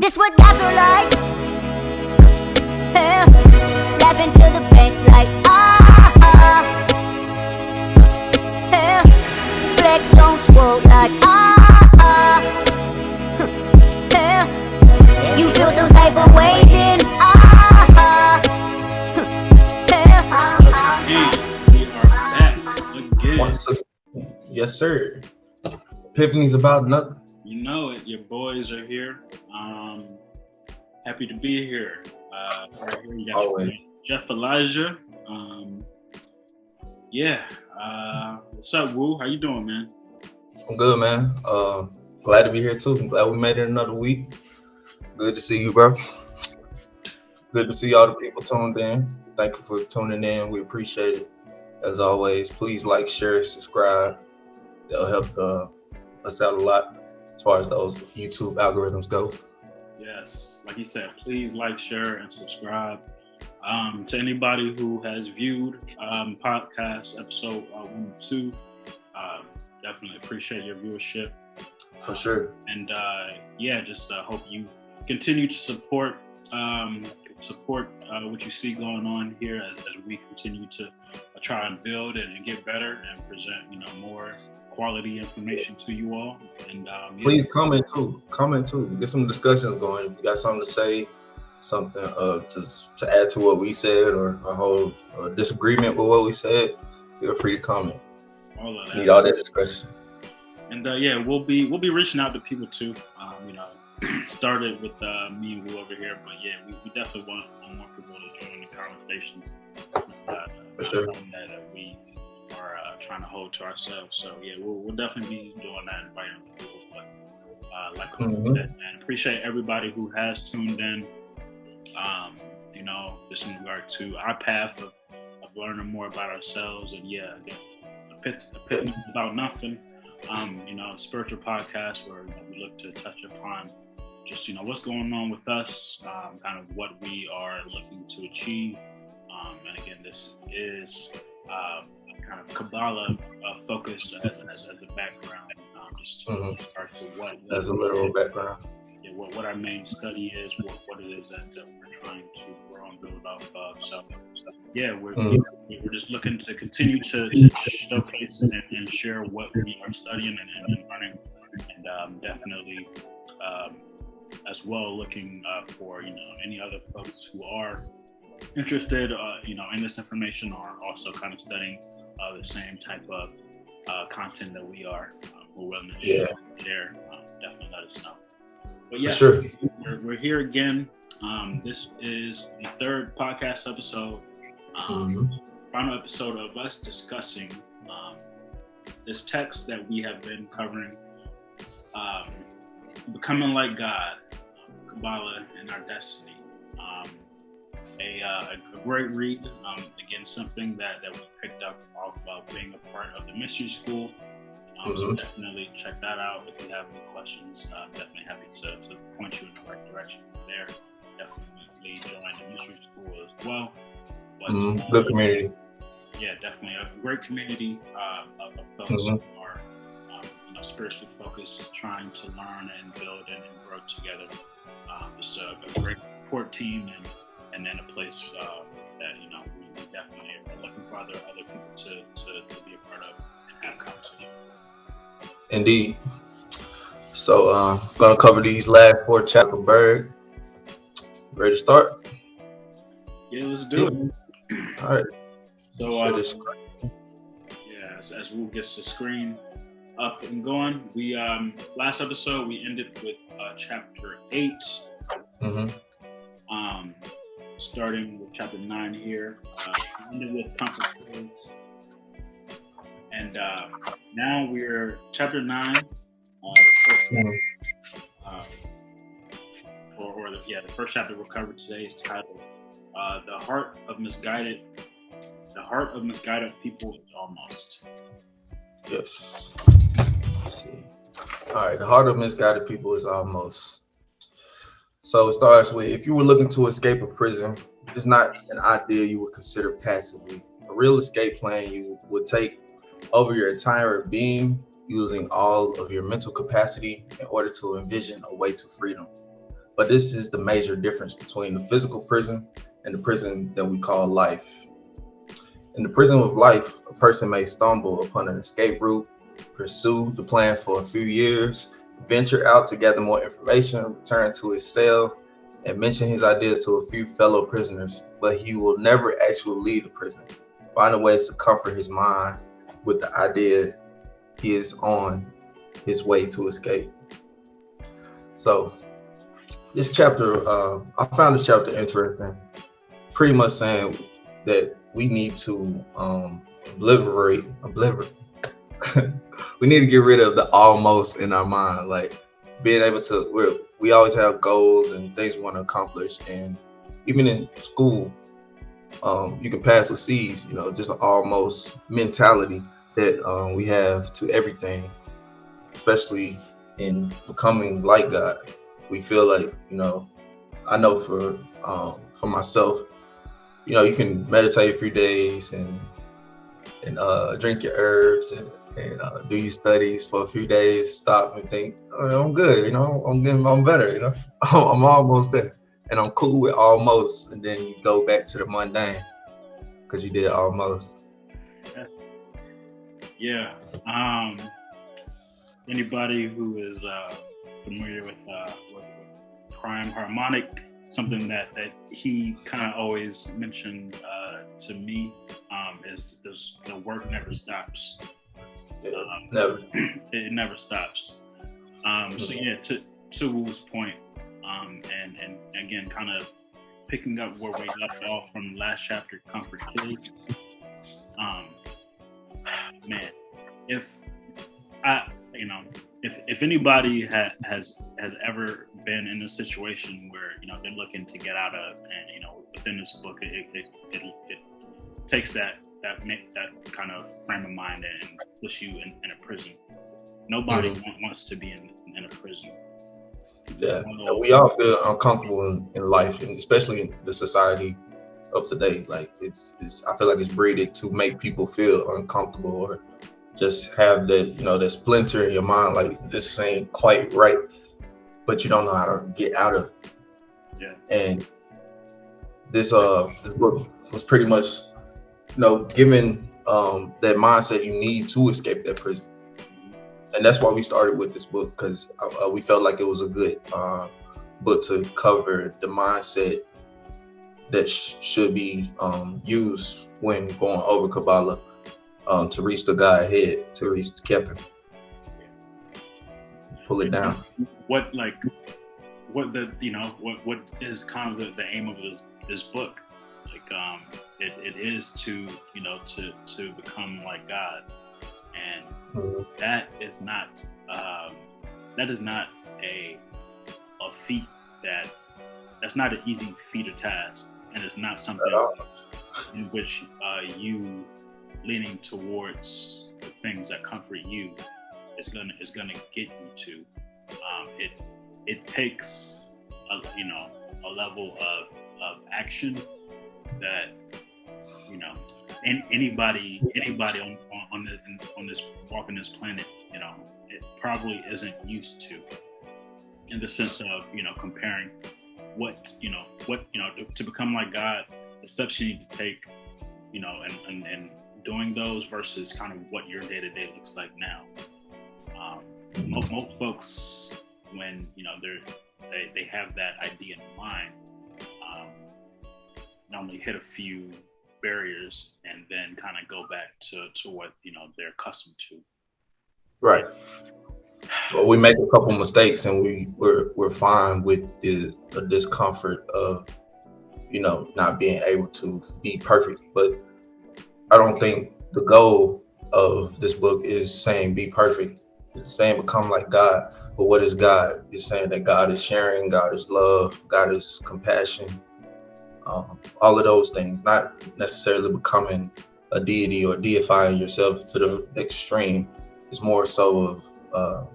This what I feel like. Yeah. Laughing to the bank like yeah. Flex on swole like yeah. You feel some type of way then We are back again. Yes, sir. Epiphanies about nothing. You know it. Your boys are here. Happy to be here. Right here, you got Always. Jeff Elijah. What's up, Woo? How you doing, man? I'm good, man. Glad to be here too. I'm glad we made it another week. Good to see you, bro. Good to see all the people tuned in. Thank you for tuning in. We appreciate it. As always, please like, share, subscribe. That'll help us out a lot as far as those YouTube algorithms go. Yes, like you said, please like, share, and subscribe. To anybody who has viewed podcast episode 1 and 2, definitely appreciate your viewership. For sure. And just hope you continue to support what you see going on here as we continue to try and build and get better and present more quality information to you all. And please comment too. Get some discussions going. If you got something to say, something to add to what we said, or a whole disagreement with what we said, feel free to comment. All of that. Need all that discussion. And we'll be reaching out to people too. Started with me and Will over here, but we definitely want more people to join the conversation. For sure. Something that we are trying to hold to ourselves. So we'll definitely be doing that, inviting people. But like I said, man, appreciate everybody who has tuned in. Just in regard to our path of learning more about ourselves, and Epiphanies about nothing. Spiritual podcast where we look to touch upon just what's going on with us, kind of what we are looking to achieve, and again, this is kind of Kabbalah focused as a background, just to start to what as a literal background. What our main study is, what it is that we're trying to grow and build off of. So we're just looking to continue to showcase and share what we are studying and learning, and definitely as well looking for any other folks who are interested in this information, or also kind of studying the same type of content that we are. We're willing to share. Definitely let us know. But For sure. we're here again. This is the third podcast episode, final episode of us discussing this text that we have been covering, Becoming Like God, Kabbalah and Our Destiny. A great read. Again, something that we picked up off of being a part of the mystery school. So definitely check that out. If you have any questions, definitely happy to point you in the right direction there. Definitely join the mystery school as well. But, good community. Yeah, definitely a great community of folks who are spiritually focused, trying to learn and build and grow together. Just a great support team, and then a place that we definitely are looking for other people to be a part of and have conversation. Indeed. So gonna cover these last 4 chapters of Berg. Ready to start? Yeah, let's do it. All right. So as Wu gets the screen up and going, we last episode we ended with chapter 8. Starting with chapter 9 here. Ended with comfort. And now we're chapter 9. The first chapter we'll cover today is titled "The Heart of Misguided." The heart of misguided people is almost. Yes. Let's see. All right. The heart of misguided people is almost. So it starts with: if you were looking to escape a prison, it's not an idea you would consider passively. A real escape plan you would take over your entire being, using all of your mental capacity in order to envision a way to freedom. But this is the major difference between the physical prison and the prison that we call life. In the prison of life, a person may stumble upon an escape route, pursue the plan for a few years, venture out to gather more information, return to his cell, and mention his idea to a few fellow prisoners, but he will never actually leave the prison, finding ways to comfort his mind with the idea he is on his way to escape. So this chapter, I found this chapter interesting, pretty much saying that we need to obliterate. We need to get rid of the almost in our mind, like being able to, we always have goals and things we want to accomplish, and even in school, you can pass with C's, just an almost mentality that we have to everything, especially in becoming like God. We feel like, I know for myself, you can meditate a few days and drink your herbs and do your studies for a few days, stop and think, I'm good, I'm better, I'm almost there, and I'm cool with almost, and then you go back to the mundane because you did almost. Yeah. Anybody who is familiar with prime harmonic, something that he kind of always mentioned to me is the work never stops. Never. It never stops. So yeah, to Wu's point, and again, kind of picking up where we left off from last chapter, Comfort Kids. Man, if anybody has ever been in a situation where they're looking to get out of, and within this book it takes that kind of frame of mind and push you in a prison. Nobody wants to be in a prison. Yeah, and we all feel uncomfortable in life, and especially in the society of today. Like it's I feel like it's breeded to make people feel uncomfortable, or just have that that splinter in your mind, like this ain't quite right, but you don't know how to get out of it. Yeah. And this book was pretty much given that mindset you need to escape that prison. And that's why we started with this book, because we felt like it was a good book to cover the mindset that should be used when going over Kabbalah to reach the guy ahead, to reach the captain. Pull it down. What is kind of the aim of this book? Like it is to become like God. And that is not a feat that's not an easy feat or task, and it's not something in which you leaning towards the things that comfort you is gonna get you to. It takes a level of action that anybody on this walking this planet, it probably isn't used to, in the sense of comparing what to become like God, the steps you need to take, and doing those versus kind of what your day-to-day looks like now. Most folks, when they have that idea in mind, normally hit a few barriers and then kind of go back to what they're accustomed to. Right. Well, we make a couple mistakes and we're fine with the discomfort of not being able to be perfect. But I don't think the goal of this book is saying be perfect. It's saying become like God. But what is God? It's saying that God is sharing, God is love, God is compassion. All of those things, not necessarily becoming a deity or deifying yourself to the extreme. It's more so of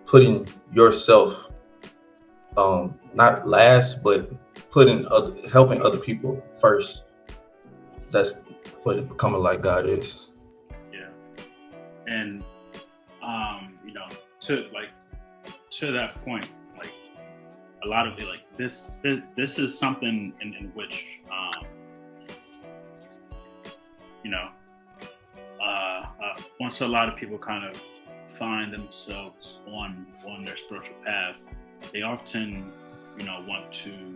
putting yourself not last, but helping other people first. That's what becoming like God is. Yeah, and to that point, like a lot of it, like this is something in which, you know, once a lot of people kind of find themselves on their spiritual path, they often, you know, want to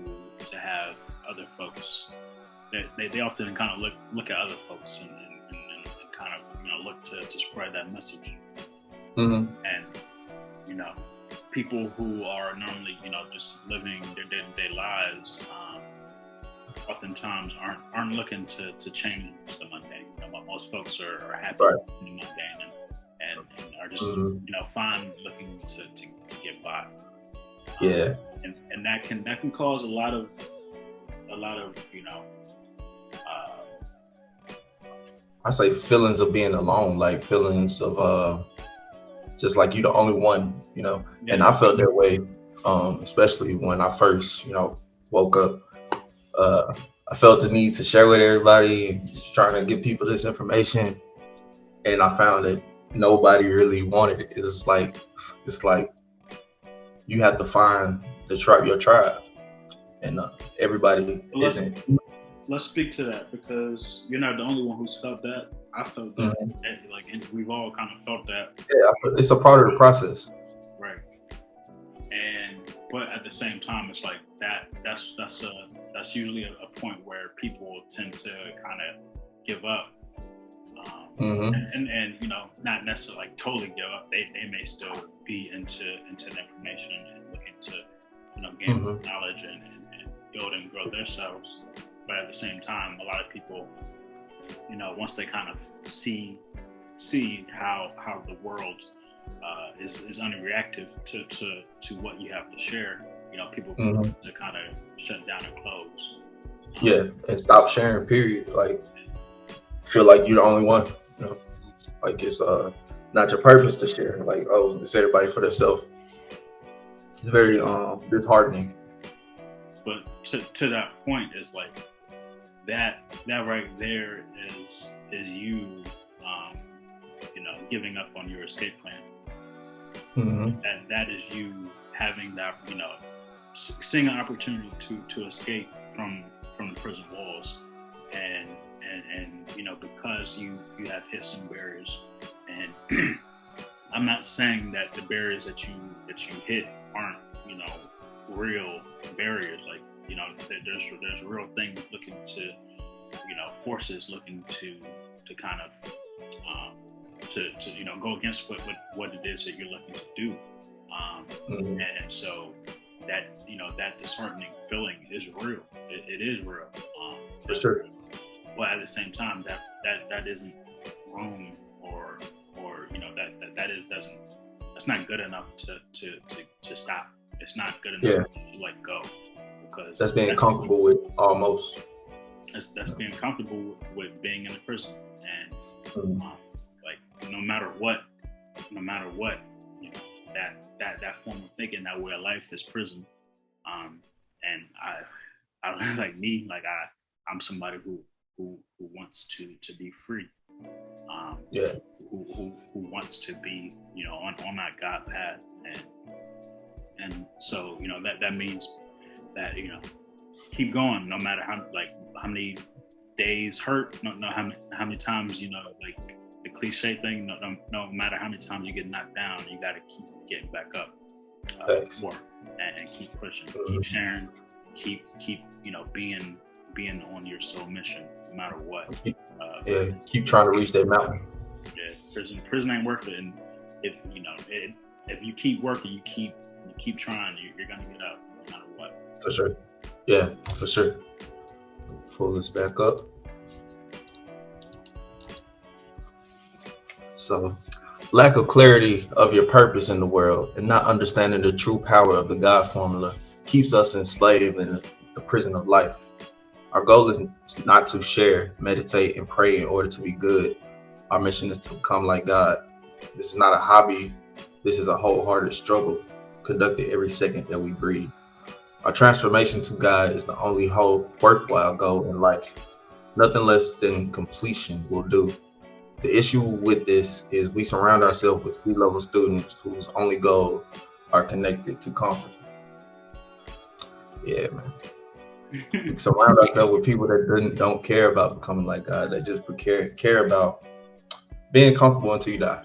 have other folks. They often kind of look at other folks and kind of, you know, look to spread that message. Mm-hmm. And, you know, people who are normally, you know, just living their day-to-day lives, oftentimes aren't looking to change the mundane. You know, most folks are happy in the mundane and are just, you know, fine looking to get by. Yeah. And that can cause a lot of you know, I say feelings of being alone, like feelings of just like you're the only one, you know. Yeah. And I felt that way, especially when I first, you know, woke up. I felt the need to share with everybody and just trying to give people this information, and I found that nobody really wanted it. It's like you have to find your tribe, and everybody isn't. Let's speak to that, because you're not the only one who's felt that. I felt that, and we've all kind of felt that. Yeah, it's a part of the process. Right. But at the same time, it's like that's usually a point where people tend to kind of give up. And you know, not necessarily like totally give up. They may still be into the information and looking to, you know, gain knowledge and build and grow themselves. But at the same time, a lot of people, you know, once they kind of see how the world is unreactive to what you have to share, you know, people to kind of shut down and close. Yeah, and stop sharing. Period. Like, feel like you're the only one. You know, like it's not your purpose to share. Like, oh, it's everybody for themselves. It's very disheartening. But to that point, it's like that right there is you, you know, giving up on your escape plan. And that is you having that, you know, seeing an opportunity to escape from the prison walls, and you know, because you have hit some barriers, and I'm not saying that the barriers that you hit aren't, you know, real barriers. Like, you know, there's real things looking to, you know, forces looking to kind of to you know, go against what it is that you're looking to do, and so that, you know, that disheartening feeling is real. It is real. For sure. But at the same time, that isn't room or you know, that's not good enough to stop. It's not good enough to let go, because that's being comfortable with almost. That's being comfortable with being in the prison, and like no matter what, you know, that form of thinking, that way of life is prison. And I like me, like I'm somebody who wants to be free. Who wants to be, you know, on that God path, and so, you know, that means that, you know, keep going no matter how many days hurt, no how many times, you know, like the cliche thing, no matter how many times you get knocked down, you got to keep getting back up more, and keep pushing, keep sharing, keep you know, being on your soul mission no matter what. Keep trying to reach that mountain. Yeah, prison ain't worth it, and if you know if you keep working, you keep trying, you're gonna get out no matter what. For sure. Yeah, for sure. Pull this back up. So, lack of clarity of your purpose in the world and not understanding the true power of the God formula keeps us enslaved in the prison of life. Our goal is not to share, meditate, and pray in order to be good. Our mission is to become like God. This is not a hobby. This is a wholehearted struggle conducted every second that we breathe. Our transformation to God is the only whole worthwhile goal in life. Nothing less than completion will do. The issue with this is we surround ourselves with C-level students whose only goal are connected to comfort. Yeah, man. We surround ourselves with people that don't care about becoming like God. That just care about being comfortable until you die.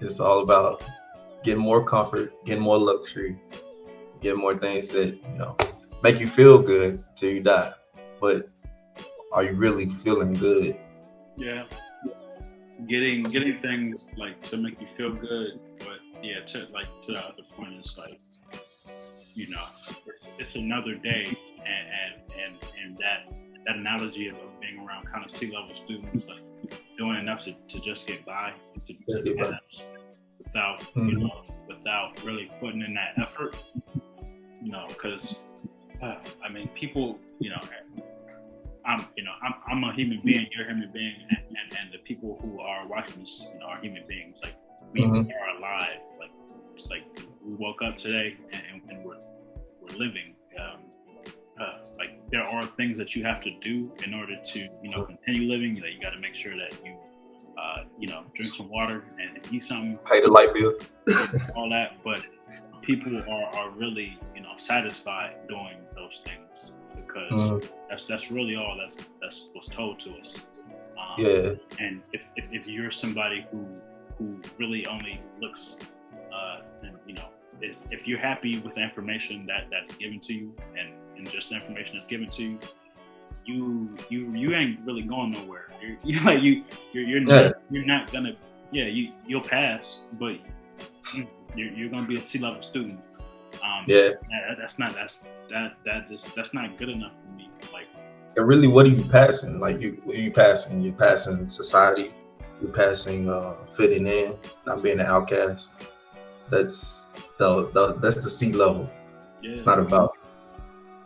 It's all about getting more comfort, getting more luxury, getting more things that make you feel good till you die. But are you really feeling good? Yeah. Getting things like to make you feel good, but yeah, to the other point, it's like, it's another day, and that analogy of being around kind of C-level students, like doing enough to just get by, to pass, without without really putting in that effort, because I mean, people, I'm a human being, you're a human being, and the people who are watching this, are human beings. Like we are alive. Like we woke up today and we're living. Like there are things that you have to do in order to continue living. You got to make sure that you drink some water and eat something, pay the light bill, all that. But people are really satisfied doing those things, because that's really all that's what's told to us. And if you're somebody who really only looks if you're happy with the information that's given to you, and just the information that's given to you, you ain't really going nowhere. You're not gonna you'll pass, but you're gonna be a C-level student. That's not good enough for me. Like, and really, what are you passing? Like, what are you passing? You're passing society. You're passing fitting in, not being an outcast. That's the C level. Yeah. It's not about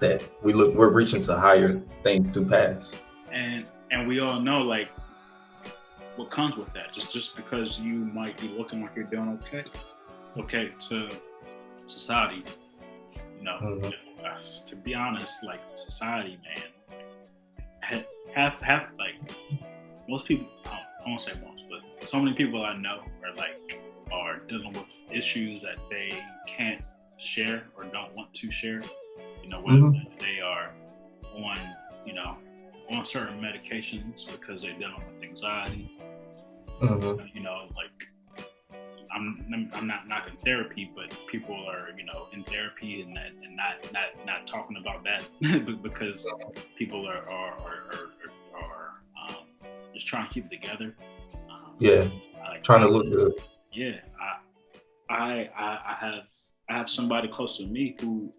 that. We're reaching to higher things to pass. And we all know, like, what comes with that. Just because you might be looking like you're doing okay to society, to be honest, like society, man, have like most people. I won't say most, but so many people I know are dealing with issues that they can't share or don't want to share. Whether they are on certain medications because they're dealing with anxiety. Like I'm not knocking therapy, but people are in therapy and not talking about that because people are just trying to keep it together. Trying to look good. Yeah, I have somebody close to me who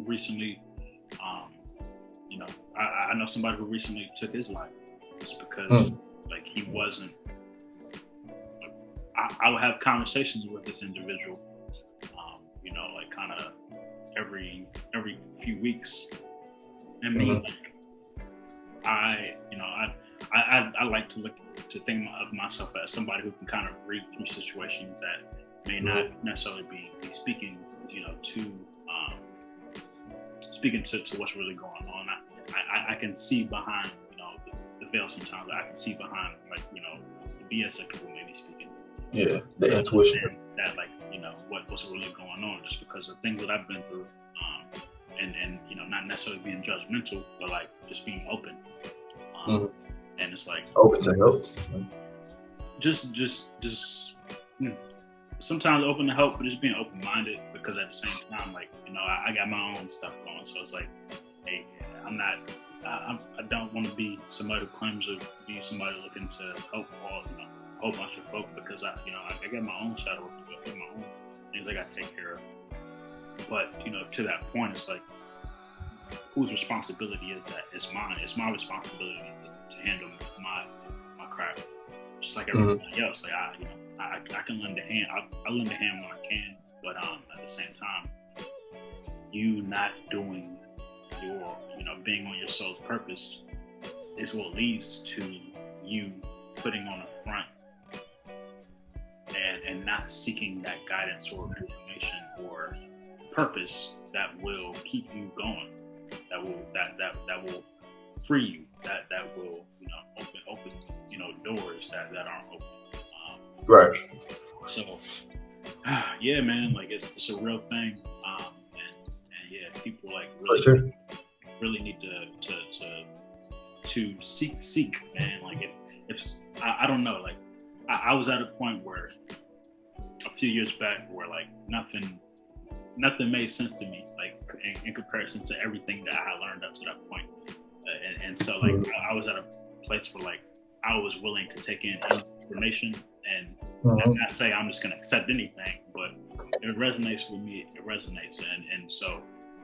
recently, I know somebody who recently took his life just because like he wasn't. I would have conversations with this individual, like kind of every few weeks, and me, like I like to think of myself as somebody who can kind of read through situations that may not necessarily be speaking, to what's really going on. I can see behind, the veil sometimes. I can see behind, like, the BS that people may be speaking. Yeah, the intuition. That, like, what's really going on, just because of things that I've been through, and not necessarily being judgmental, but like just being open. And it's like open to help. Just sometimes open to help, but just being open-minded, because at the same time, like, I got my own stuff going, so it's like, hey, I don't want to be somebody who claims to be somebody looking to help all a whole bunch of folk, because I got my own shadow work to do, my own things I got to take care of. But to that point, it's like, whose responsibility is that? It's mine. It's my responsibility to handle my crap, just like everybody else. Like I can lend a hand. I lend a hand when I can, but at the same time, you not doing your being on your soul's purpose is what leads to you putting on the front and not seeking that guidance or information or purpose that will keep you going, that will free you, that will open doors that aren't open. Right. So yeah, man, like it's a real thing, and yeah, people like For sure. really need to seek, man. Like if I don't know, like I was at a point where a few years back where like nothing made sense to me, like in comparison to everything that I learned up to that point. And so like I was at a place where like I was willing to take in information and not say I'm just gonna accept anything, but it resonates with me. It resonates, and so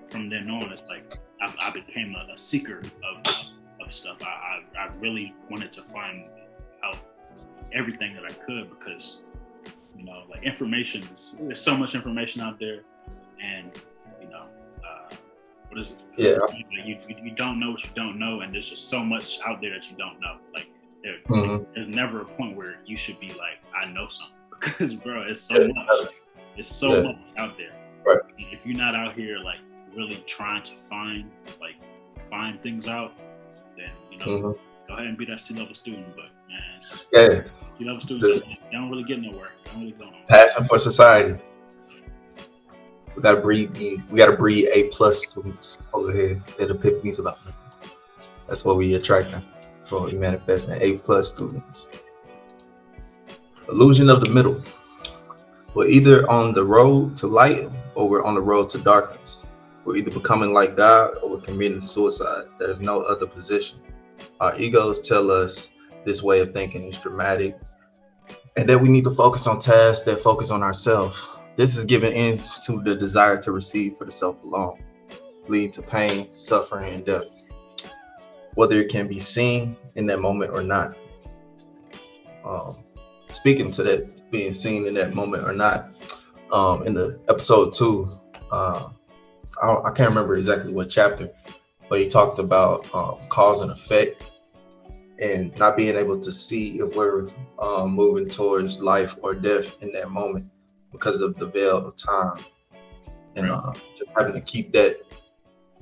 from then on, it's like I became a seeker of stuff. I really wanted to find out everything that I could, because you know, like information there's so much information out there, and you know, what is it? Yeah. You don't know what you don't know, and there's just so much out there that you don't know. Like there's never a point where you should be like, I know something, because bro, it's so much. It's so much out there. Right. If you're not out here like really trying to find things out, then you know, go ahead and be that C-level student. But man, C-level students, they don't really get nowhere. They don't really go nowhere. Passing for society. We gotta breed A+ students over here at Epiphanies about nothing. That's what we attract them. That's what we manifest in A+ students. Illusion of the middle. We're either on the road to light or we're on the road to darkness. We're either becoming like God or we're committing suicide. There's no other position. Our egos tell us this way of thinking is dramatic, and that we need to focus on tasks that focus on ourselves. This is giving in to the desire to receive for the self alone, leading to pain, suffering, and death, whether it can be seen in that moment or not. Speaking to that being seen in that moment or not, in the episode 2, I can't remember exactly what chapter, but he talked about cause and effect, and not being able to see if we're moving towards life or death in that moment because of the veil of time, and just having to keep that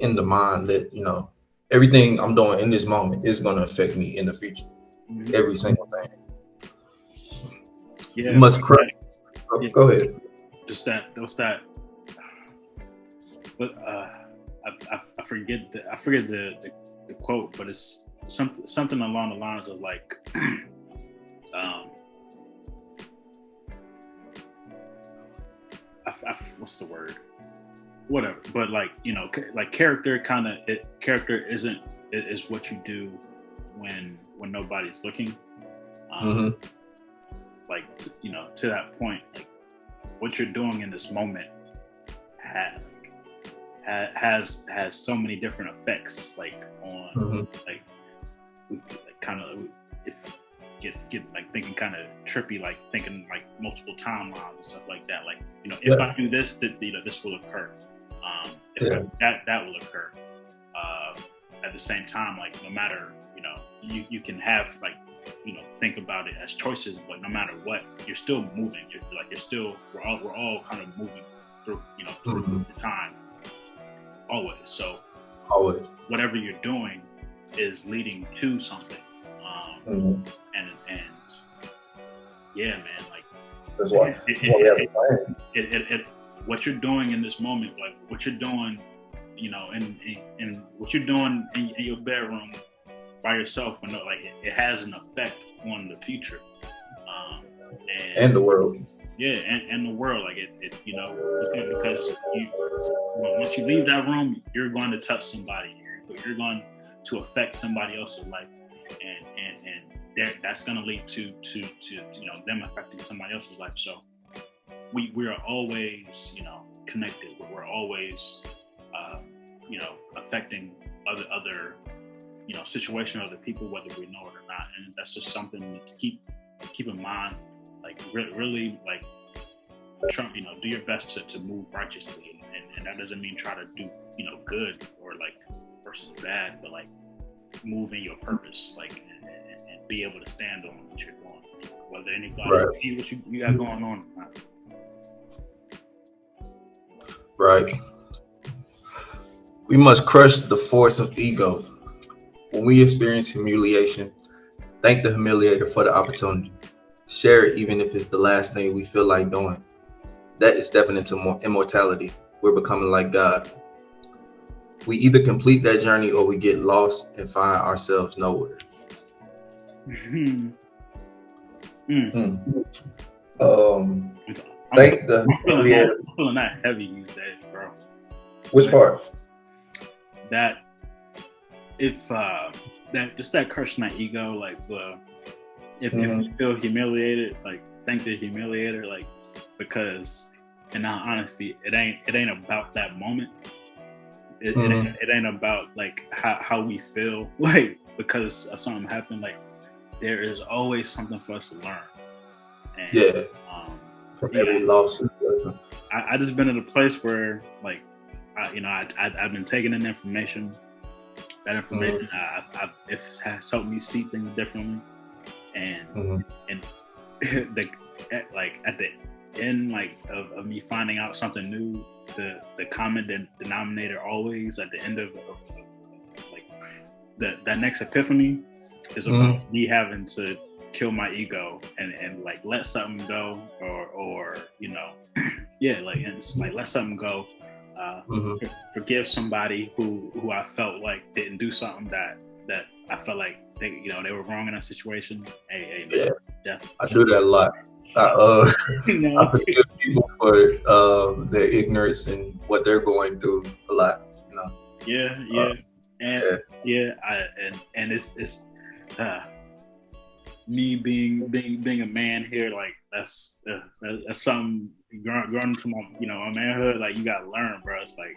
in the mind that, you know, everything I'm doing in this moment is going to affect me in the future. Every single thing. Yeah, you must cry. Go ahead. Just that. But I forget the quote, but it's something along the lines of like, what's the word? Whatever. But like, you know, like character is what you do when nobody's looking. Like, you know, to that point, like what you're doing in this moment has so many different effects, like on like kind of if get like thinking kind of trippy, like thinking like multiple timelines and stuff like that. Like, you know, if I do this, you know, this will occur. That will occur. At the same time, like no matter, you know, you can have like, you know, think about it as choices, but no matter what, you're still moving. We're all kind of moving through, you know, through the time. Always. So whatever you're doing is leading to something. And yeah, man, like that's why we have a plan. What you're doing in this moment, like what you're doing, you know, and what you're doing in your bedroom by yourself, but like it has an effect on the future, and the world. Yeah, and the world, like it you know, because once you leave that room, you're going to touch somebody. You're going to affect somebody else's life, and that's going to lead to you know, them affecting somebody else's life. So we are always, you know, connected. We're always you know, affecting other you know, situation, other people, whether we know it or not. And that's just something to keep in mind. Like really, like you know, do your best to move righteously, and that doesn't mean try to do, you know, good or like versus bad, but like move in your purpose, like and be able to stand on what you're doing, whether anybody see what you got going on or not. Right. We must crush the force of ego. When we experience humiliation, thank the humiliator for the opportunity. Share it even if it's the last thing we feel like doing. That is stepping into more immortality. We're becoming like God. we either complete that journey or we get lost and find ourselves nowhere. Mm. Thank the I'm feeling that heavy these days, bro. Which part? That if that just that crushing that ego, like if you feel humiliated, like thank the humiliator, like, because in all honesty, it ain't about that moment. It ain't about like how we feel, like, because something happened. Like, there is always something for us to learn. And, from every loss. I just been in a place where, like, I've been taking in information. That information, it has helped me see things differently, and like at the end, like of me finding out something new, the common denominator always at the end of like that next epiphany is about me having to kill my ego and like let something go, or like, and it's like let something go. Forgive somebody who I felt like didn't do something that I felt like they were wrong in that situation. I do that a lot. I forgive people for their ignorance and what they're going through a lot. And it's me being a man here, like that's something growing into my manhood. Like, you gotta learn, bro. It's like,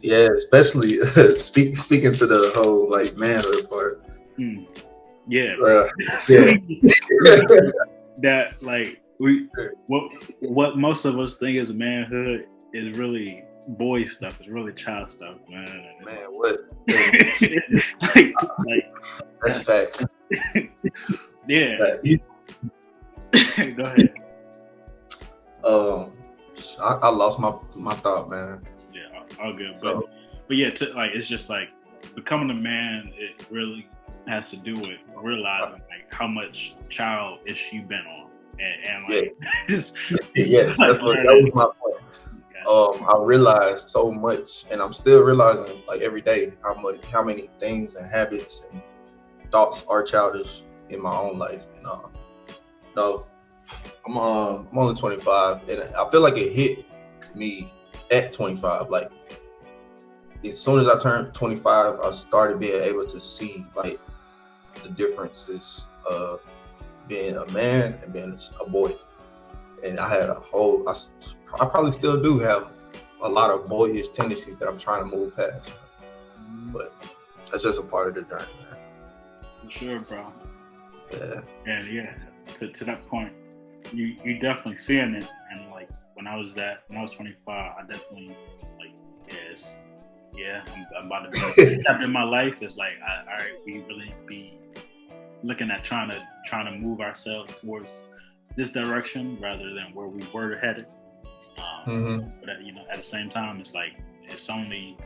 especially speaking to the whole like manhood part. That like what most of us think is manhood is really boy stuff. It's really child stuff, man. What? like that's facts. Yeah. Go ahead. I lost my thought, man. Yeah, all good. But yeah, it's just like becoming a man. It really has to do with realizing like how much childish you've been on, and like yes, that was my point. I realized so much, and I'm still realizing like every day how many things and habits and thoughts are childish in my own life. And I'm only 25, and I feel like it hit me at 25. Like, as soon as I turned 25, I started being able to see like the differences of being a man and being a boy. And I had I probably still do have a lot of boyish tendencies that I'm trying to move past. But that's just a part of the journey, man. For sure, bro. Yeah. And to that point, you definitely seeing it. And like when I was 25, I definitely I'm about to be chapter in my life. Is like, all right, we really be looking at trying to move ourselves towards this direction rather than where we were headed. But at the same time, it's like it's only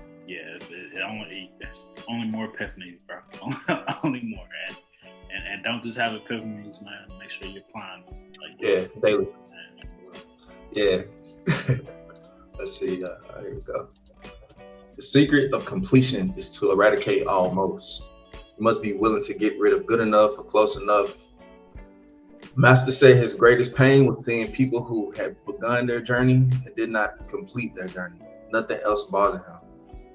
more epiphanies, bro. Only more, and don't just have epiphanies, man. Make sure you're applying them. Like, daily. Yeah. Let's see. Here we go. The secret of completion is to eradicate almost. You must be willing to get rid of good enough or close enough. Master said his greatest pain was seeing people who had begun their journey and did not complete their journey. Nothing else bothered him.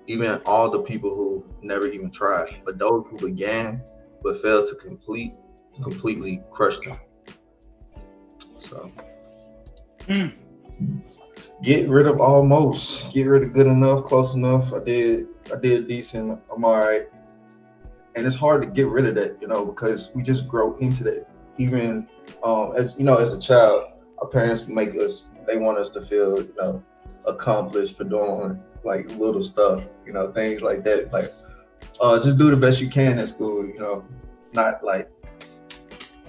Even all the people who never even tried. But those who began but failed to completely crushed him. So get rid of almost. Get rid of good enough, close enough. I did decent. I'm all right. And it's hard to get rid of that, because we just grow into that. Even as a child, our parents they want us to feel, accomplished for doing like little stuff, things like that. Like, just do the best you can at school, not like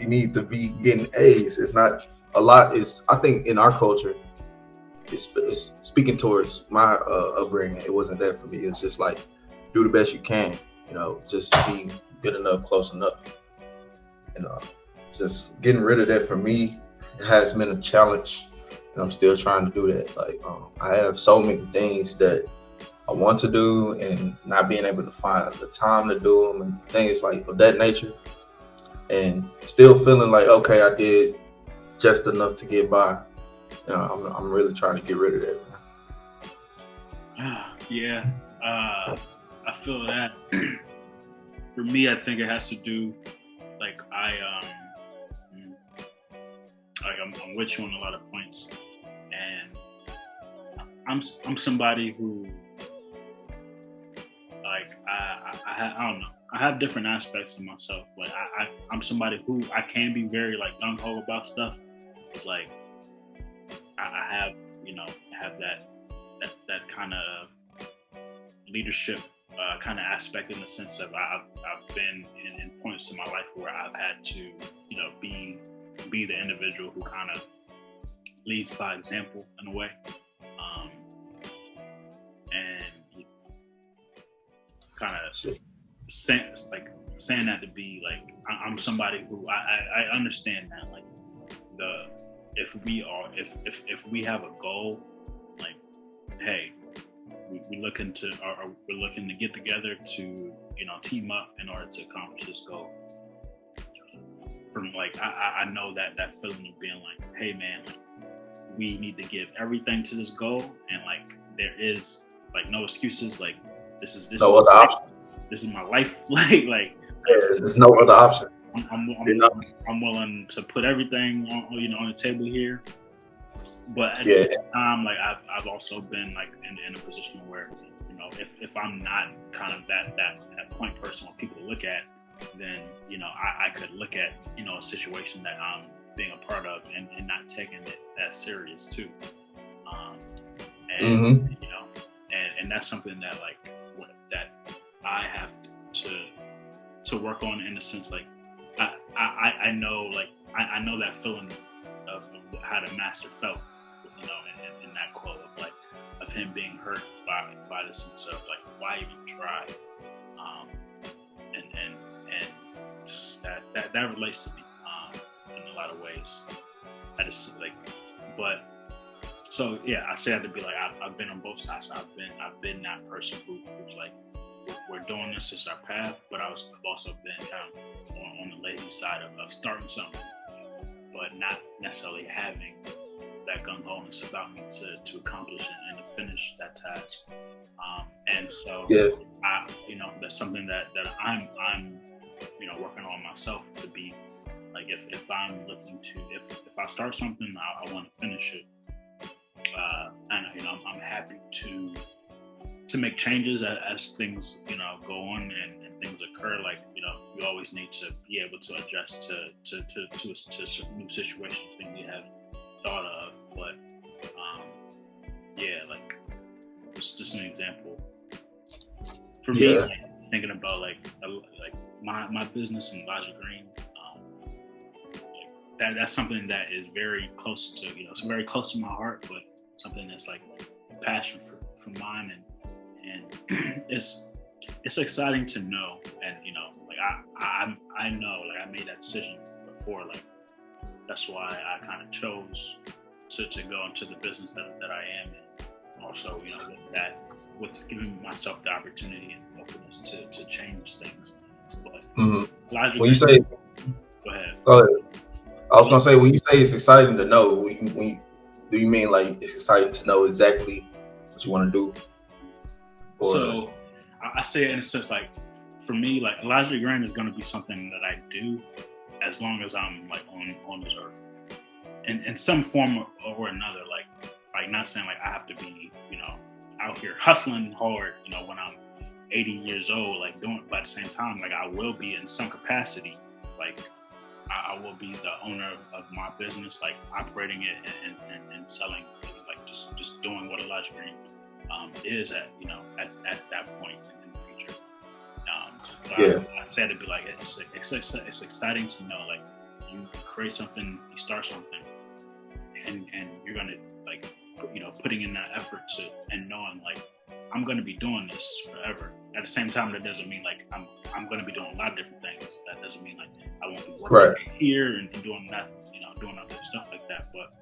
you need to be getting A's. It's not a lot. I think in our culture, it's speaking towards my upbringing. It wasn't that for me. It's just like, do the best you can, just be good enough, close enough. Just getting rid of that for me has been a challenge, and I'm still trying to do that. Like, I have so many things that I want to do, and not being able to find the time to do them and things like of that nature, and still feeling like, okay, I did just enough to get by. I'm really trying to get rid of that, man. Yeah, I feel that. For me, I think it has to do, like, I'm with you on a lot of points, and I'm somebody who, like, I don't know. I have different aspects of myself. Like, I'm somebody who I can be very, like, gung ho about stuff. But, like, I have, that kind of leadership kind of aspect, in the sense of I've been in points in my life where I've had to, be the individual who kind of leads by example in a way, and kind of saying that to be like, I'm somebody who I understand that, like, if we have a goal, like, hey, we're looking to get together to, team up in order to accomplish this goal. From, like, I know that feeling of being like, hey man, like, we need to give everything to this goal, and, like, there is, like, no excuses. Like, this is other option. This is my life. like there's no other option. I'm willing to put everything on the table here. But at the same time, like, I've also been, like, in a position where, if I'm not kind of that point person for people to look at, then, I could look at, a situation that I'm being a part of and not taking it that serious too. And and that's something that, like, that I have to work on, in the sense, like, I know, like, I know that feeling of how the master felt, in that quote of, like, of him being hurt by the sense of, like, why even try, and just that relates to me in a lot of ways. I just, like, but so yeah, I say that to be like, I've been on both sides. I've been that person who's like, we're doing this, it's our path, but I've also been kind of on the lazy side of starting something, but not necessarily having that gung-ho-ness about me to accomplish and to finish that task. And so, that's something that I'm working on myself, to be like, if I'm looking to, if I start something, I want to finish it. And I'm happy to make changes as things go on and things occur. Like, you always need to be able to adjust to new situations, things you haven't thought of. But like, just an example for me, like, thinking about like my business in Logic Green. That's something that is very close to, it's very close to my heart, but something that's, like, a passion for mine, and it's exciting to know, and like, I know, like, I made that decision before, like, that's why I kind of chose to go into the business that I am in, and also, with giving myself the opportunity and openness to change things. But when you say, go ahead. I was gonna say, when you say it's exciting to know, do you mean like it's exciting to know exactly what you want to do? So I say it in a sense, like, for me, like, Elijah Grant is going to be something that I do as long as I'm, like, on this earth, in some form or another. Like not saying, like, I have to be out here hustling hard when I'm 80 years old, like, doing, but at the same time, like, I will be in some capacity, like, I will be the owner of my business, like, operating it and selling, like, just doing what Elijah Green is at that point in the future. I said it'd be like, it's exciting to know, like, you create something, you start something, and you're gonna, like, putting in that effort and knowing, like, I'm gonna be doing this forever. At the same time, that doesn't mean, like, I'm gonna be doing a lot of different things. That doesn't mean, like, I won't be working here and doing that, doing other stuff like that. But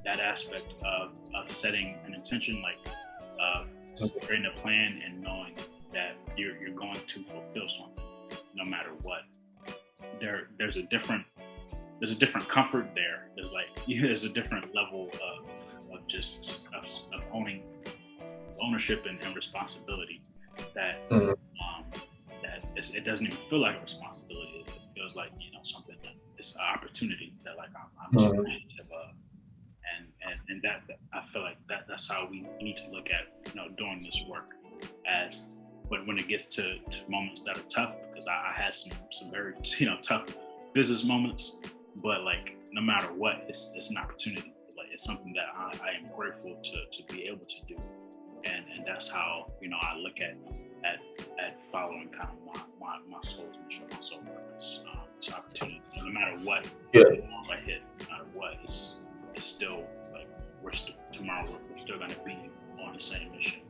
that aspect of setting an intention, like, it's creating a plan and knowing that you're going to fulfill something, no matter what. There's a different comfort there. There's a different level of just of owning ownership and responsibility that it doesn't even feel like a responsibility. It feels like something that it's an opportunity that like I'm so appreciative of, and that I feel like that's how we need to look at doing this work as. But when it gets to moments that are tough, because I had some very tough business moments, but like no matter what, it's an opportunity. Like it's something that I am grateful to be able to do, and that's how I look at following kind of my soul's mission, my soul purpose. It's opportunity. No matter what, I hit, no matter what, it's still like tomorrow we're still going to be on the same mission.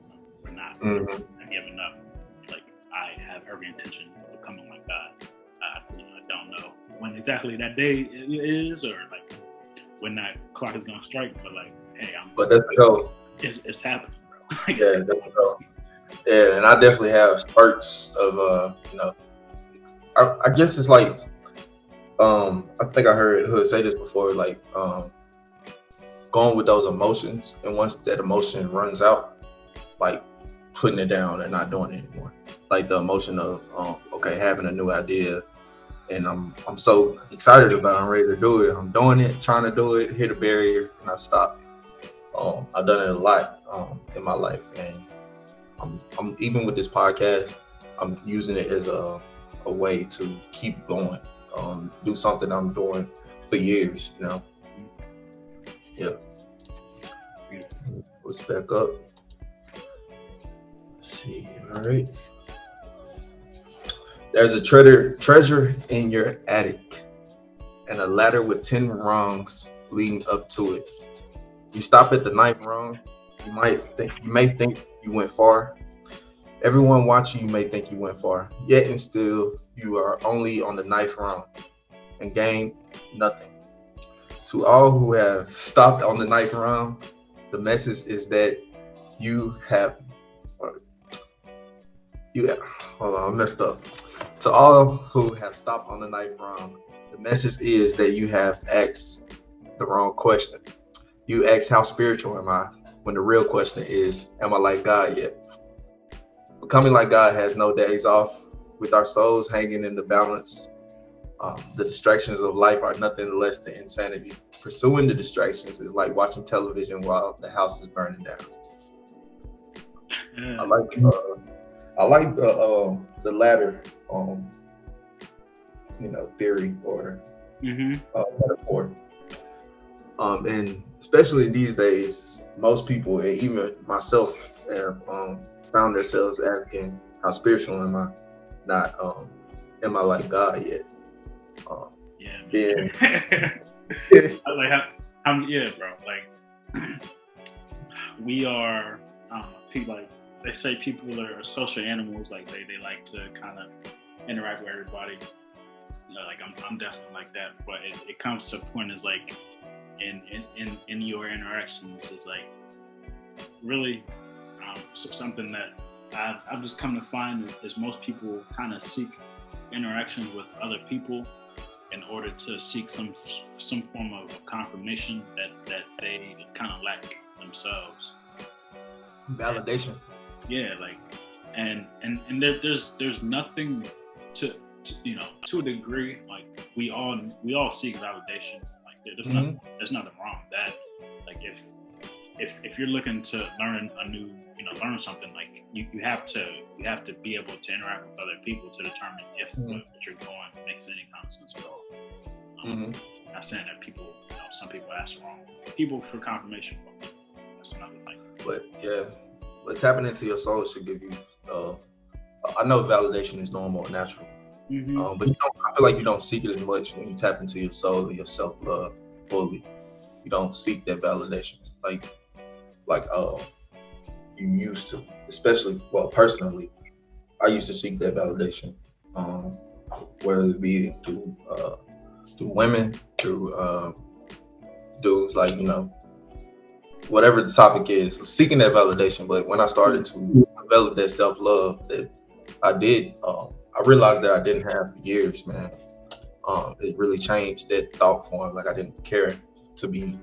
We're not giving up. Like I have every intention of becoming like God. I don't know when exactly that day is, or like when that clock is gonna strike. But like, hey, But that's the goal. It's happening, bro. That's the goal. Yeah, and I definitely have spurts of I guess it's like I think I heard Hood say this before, like going with those emotions, and once that emotion runs out, like putting it down and not doing it anymore. Like the emotion of having a new idea, and I'm so excited about it, I'm ready to do it. I'm doing it, trying to do it, hit a barrier, and I stop. I've done it a lot in my life, and I'm even with this podcast, I'm using it as a way to keep going, do something I'm doing for years, Yeah. Let's back up. Let's see. All right. There's a treasure in your attic, and a ladder with 10 rungs leading up to it. You stop at the 9th rung. You may think you went far. Everyone watching you may think you went far. Yet and still, you are only on the 9th rung and gain nothing. To all who have stopped on the 9th rung, the message is that hold on, I messed up. To all who have stopped on the 9th rung, the message is that you have asked the wrong question. You ask, how spiritual am I? When the real question is, am I like God yet? Becoming like God has no days off. With our souls hanging in the balance, the distractions of life are nothing less than insanity. Pursuing the distractions is like watching television while the house is burning down. I like the latter theory or metaphor. And especially these days, most people, and even myself, have found themselves asking, how spiritual am I? Not am I like God yet? Bro. Like we are people, like they say people are social animals. Like they like to kind of interact with everybody. Like I'm definitely like that. But it comes to a point is like in your interactions is like really something that I've just come to find is most people kind of seek interactions with other people in order to seek some form of confirmation that they kind of lack themselves. Validation. And there's nothing to a degree, like we all seek validation. Like there's nothing wrong with that. Like if you're looking to learn a new learn something, like you have to be able to interact with other people to determine if what you're doing makes any kind of sense at all. Not saying that people, some people ask wrong people for confirmation, but that's another thing. But yeah, but tapping into your soul should give you I know validation is normal and natural, but I feel like you don't seek it as much when you tap into your soul and your self-love fully. You don't seek that validation like you used to, especially, personally, I used to seek that validation, whether it be through women, through dudes, like, whatever the topic is, seeking that validation. But when I started to develop that self-love that I did, I realized that I didn't have for years, man. It really changed that thought form. Like I didn't care to be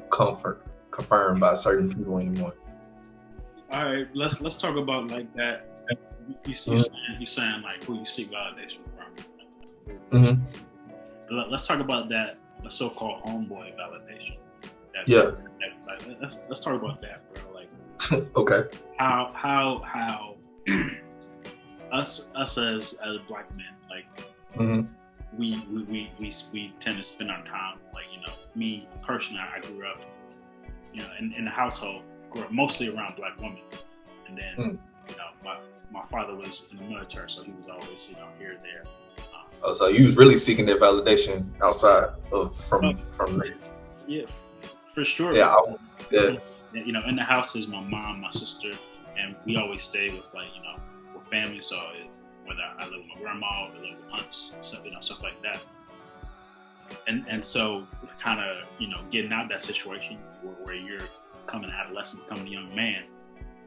confirmed by certain people anymore. All right, let's talk about like that. You saying like who you seek validation from. Mm-hmm. Let's talk about that, the so-called homeboy validation. Let's talk about that, bro. Like, okay. How us as black men, like, we tend to spend our time, like, you know, me personally, I grew up, you know, in the household, grew up mostly around black women, and then you know, my father was in the military, so he was always, you know, here and there. So you was really seeking that validation outside of from there. Yeah, for sure. Yeah. You know, in the house is my mom, my sister, and we always stay with, like, you know, with family. So whether I live with my grandma or live with aunts, you know, stuff like that. And so kind of, you know, getting out of that situation where you're becoming an adolescent, becoming a young man,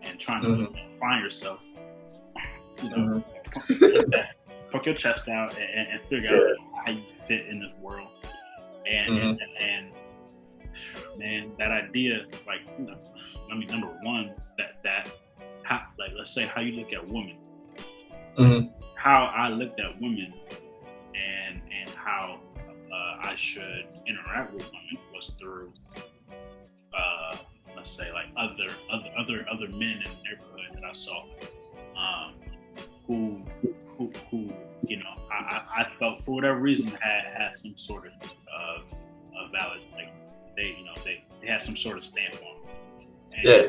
and trying to, you know, find yourself, you know, poke your chest out and figure out how you fit in this world. And man, that idea, like, you know, I mean, number one, that how, like, let's say how you look at women, how I looked at women, and how I should interact with women was through, let's say, like other men in the neighborhood that I saw, who you know, I felt for whatever reason had some sort of valid, like, they, you know, they had some sort of stamp on them.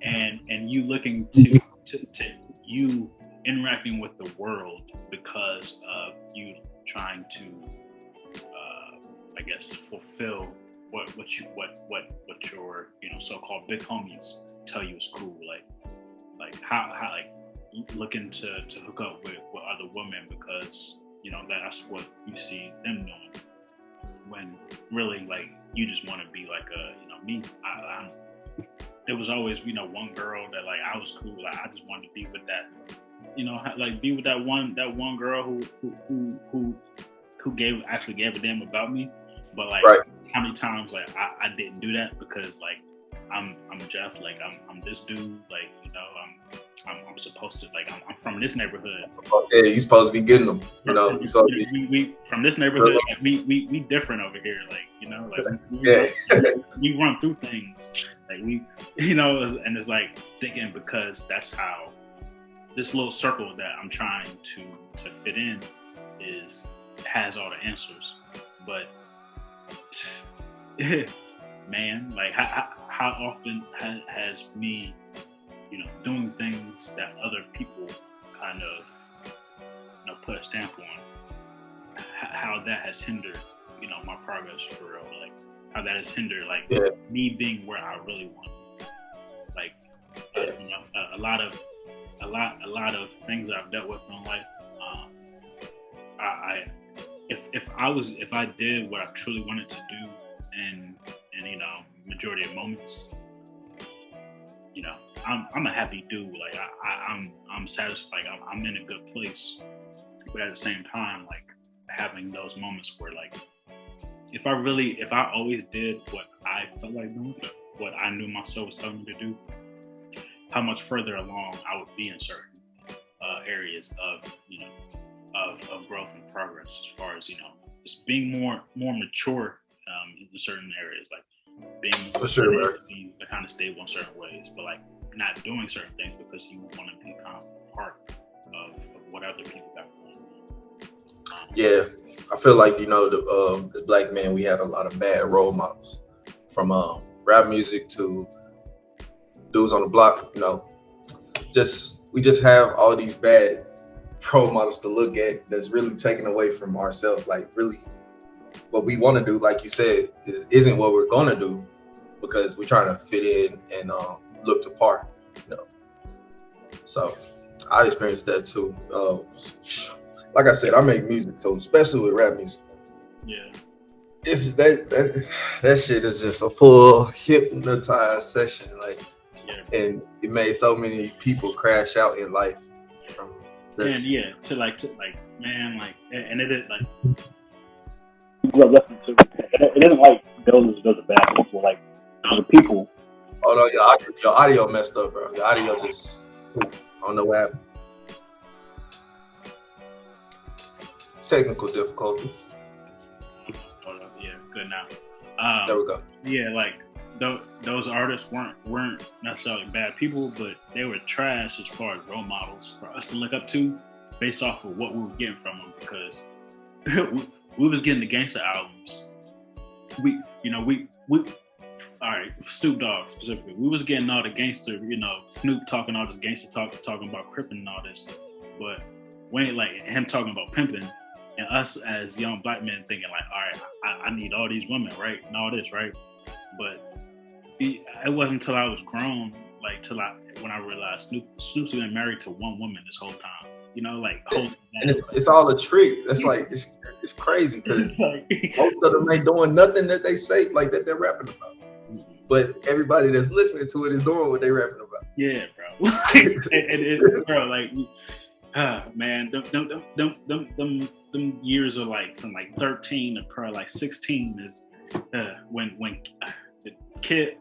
And you looking to you interacting with the world because of you trying to I guess fulfill what your, you know, so-called big homies tell you is cool, like how like looking to hook up with other women because, you know, that's what you see them doing, when really, like, you just want to be like you know, me. There was always, you know, one girl that, like, I was cool. Like, I just wanted to be with that, you know, like, be with that one girl who actually gave a damn about me. But, like, how many times, like, I didn't do that because, like, I'm Jeff, like, I'm this dude, like, you know, I'm supposed to, like, I'm from this neighborhood. Yeah, you supposed to be getting them, you know. We from this neighborhood, like, we different over here, like, you know, like, we run through things, like, we, you know, and it's like thinking, because that's how this little circle that I'm trying to fit in has all the answers, but man, like, how often has me, you know, doing things that other people kind of, you know, put a stamp on, how that has hindered, you know, my progress for real, like, how that has hindered, like, me being where I really want, like, you know, a lot of things that I've dealt with in life. If I did what I truly wanted to do, and you know, majority of moments, you know, I'm a happy dude. Like, I'm satisfied. Like, I'm in a good place. But at the same time, like, having those moments where, like, if I always did what I felt like doing, what I knew my soul was telling me to do, how much further along I would be in certain areas of, you know, of growth and progress, as far as, you know, just being more mature in certain areas, like being for sure, being kind of stable in certain ways, but, like, not doing certain things because you want to become part of what other people got going on. Yeah, I feel like, you know, as black men, we had a lot of bad role models, from rap music to dudes on the block. You know, we just have all these bad role models to look at that's really taken away from ourselves. Like, really, what we want to do, like you said, isn't what we're gonna do, because we're trying to fit in and look to par. You know, so I experienced that too. Like I said, I make music, so especially with rap music. Yeah. It's that shit is just a full hypnotized session, like, and it made so many people crash out in life. And yeah, to like man, like, and it is like listen to it isn't like those are bad people, like the people. Hold on, your audio messed up, bro. Your audio just, I don't know what happened. Technical difficulties. Hold up, yeah, good now. There we go. Yeah, like those artists weren't necessarily bad people, but they were trash as far as role models for us to look up to, based off of what we were getting from them. Because we was getting the gangster albums. We all right, Snoop Dogg specifically. We was getting all the gangster, Snoop talking all this gangster talking about crippin' and all this, but we ain't like him talking about pimping, and us as young black men thinking like, all right, I need all these women, right, and all this, right? But it wasn't until I was grown, like when I realized Snoop's been married to one woman this whole time. And it's all a trick. That's like it's crazy because most of them ain't doing nothing that they say like that they're rapping about. But everybody that's listening to it is doing what they rapping about. Yeah, bro. Bro, like, man, them years are like from like 13 to probably like 16 is when the kid.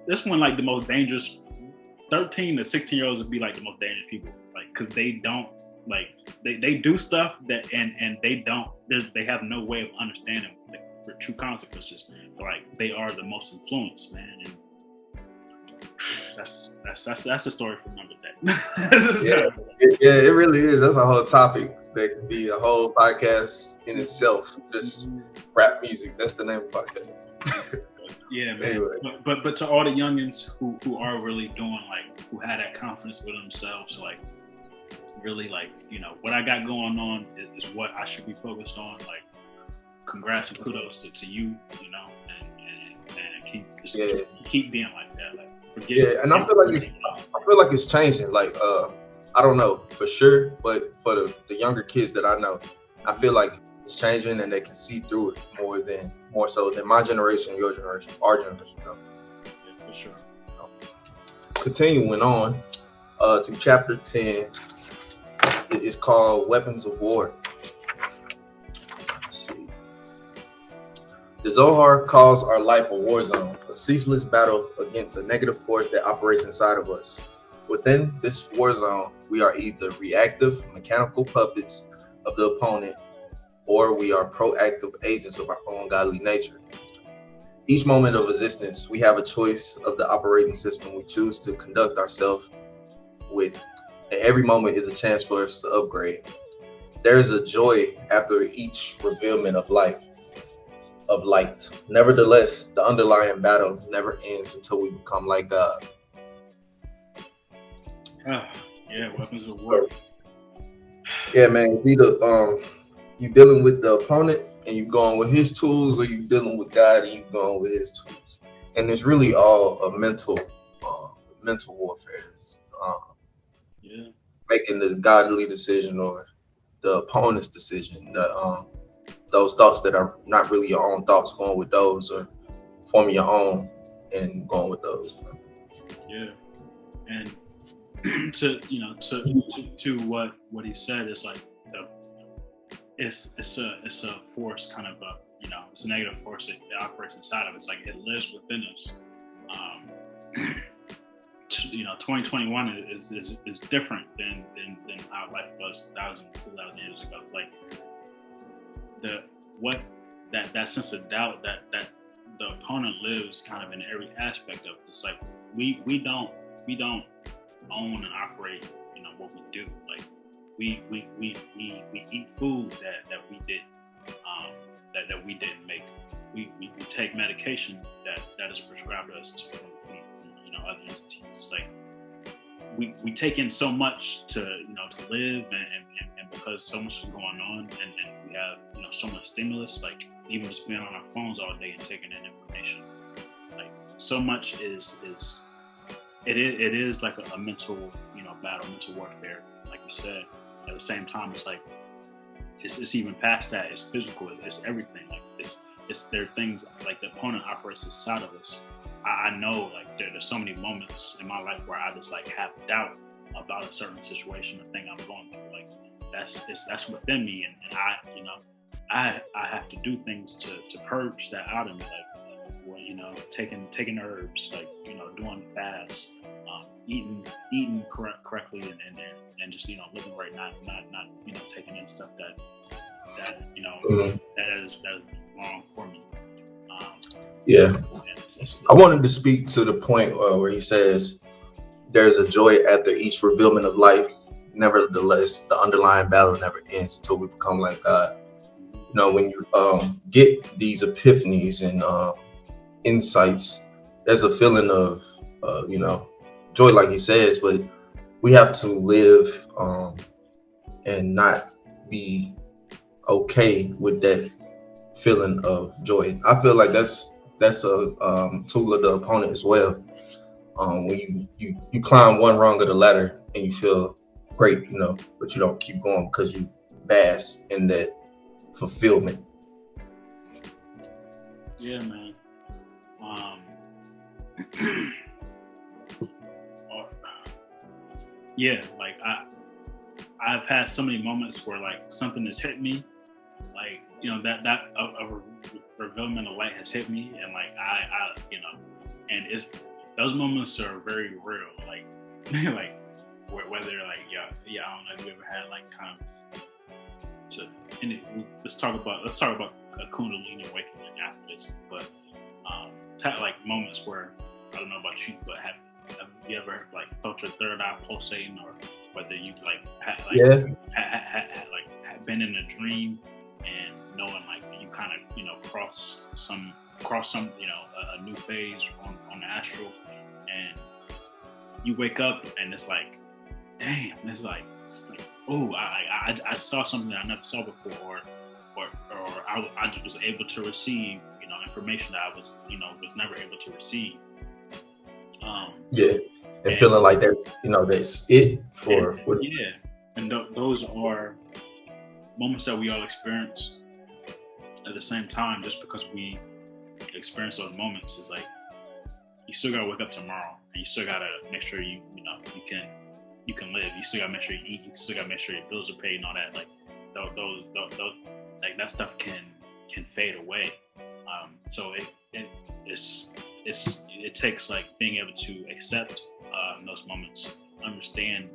This one like the most dangerous. 13 to 16-year-olds would be like the most dangerous people, like, because they don't like they do stuff that and they have no way of understanding the true consequences. But, like, they are the most influenced, man, and that's the story for another day. It really is. That's a whole topic that could be a whole podcast in itself. Just rap music. That's the name of the podcast. Yeah, man. Anyway. But to all the youngins who are really doing, like, who had that confidence with themselves, like, really, like, what I got going on is what I should be focused on. Like, congrats and kudos to you, and keep being like that. Like, and I feel like it's changing. Like, I don't know for sure, but for the younger kids that I know, I feel like it's changing and they can see through it more so than my generation, your generation, our generation. Yeah, for sure. Continuing on to chapter 10, it is called Weapons of War. Let's see. The Zohar calls our life a war zone, a ceaseless battle against a negative force that operates inside of us. Within this war zone, we are either reactive, mechanical puppets of the opponent, or we are proactive agents of our own godly nature. Each moment of existence, we have a choice of the operating system we choose to conduct ourselves with, and every moment is a chance for us to upgrade. There is a joy after each revealment of light. Nevertheless, the underlying battle never ends until we become like God. Yeah, weapons of war. Yeah, man. It's either you dealing with the opponent and you going with his tools, or you dealing with God and you going with his tools. And it's really all a mental warfare. Making the godly decision or the opponent's decision. Those thoughts that are not really your own thoughts, going with those, or forming your own and going with those. Yeah, and to what he said is like it's a force, kind of it's a negative force that operates inside of us. Like, it lives within us. 2021 is different than how life was 2,000 years ago. Like, that sense of doubt that the opponent lives kind of in every aspect of this. Like, we don't own and operate what we do. Like, we eat food that we did that we didn't make. We take medication that is prescribed to us from other entities. It's like we take in so much to live, and because so much is going on, and we have so much stimulus, like even just being on our phones all day and taking in information, like so much is like a mental battle, mental warfare, like you said. At the same time, it's like it's even past that. It's physical. It's everything. Like, there are things like the opponent operates inside of us. I know like there's so many moments in my life where I just like have doubt about a certain situation or thing I'm going through. Like that's within me, and I have to do things to purge that out of me. Like, well, taking herbs, like doing fasts, eating correctly, and just living right, not taking in stuff that that is wrong for me. Yeah, I wanted to speak to the point where he says there's a joy after each revealment of life. Nevertheless, the underlying battle never ends until we become like God. When you get these epiphanies and insights, there's a feeling of joy, like he says, but we have to live and not be okay with that feeling of joy. I feel like that's a tool of the opponent as well. When you climb one rung of the ladder and you feel great, but you don't keep going because you bask in that fulfillment. Yeah, man. Yeah, like I've had so many moments where like something has hit me, like that a revealment of light has hit me, and like I and it's those moments are very real, like like whether like I don't know if you ever had like kind of let's talk about a Kundalini awakening after this, but like moments where I don't know about you, but have you ever like felt your third eye pulsating, or whether you like had been in a dream and knowing like you kind of cross some a new phase on the astral, and you wake up and it's like, damn, it's like oh, I saw something that I never saw before, or I was able to receive information that I was never able to receive. And feeling like that, that's it. And those are moments that we all experience at the same time. Just because we experience those moments is like, you still gotta wake up tomorrow, and you still gotta make sure you can live. You still gotta make sure you eat. You still gotta make sure your bills are paid and all that. Like those like that stuff can fade away. So it takes like being able to accept those moments, understand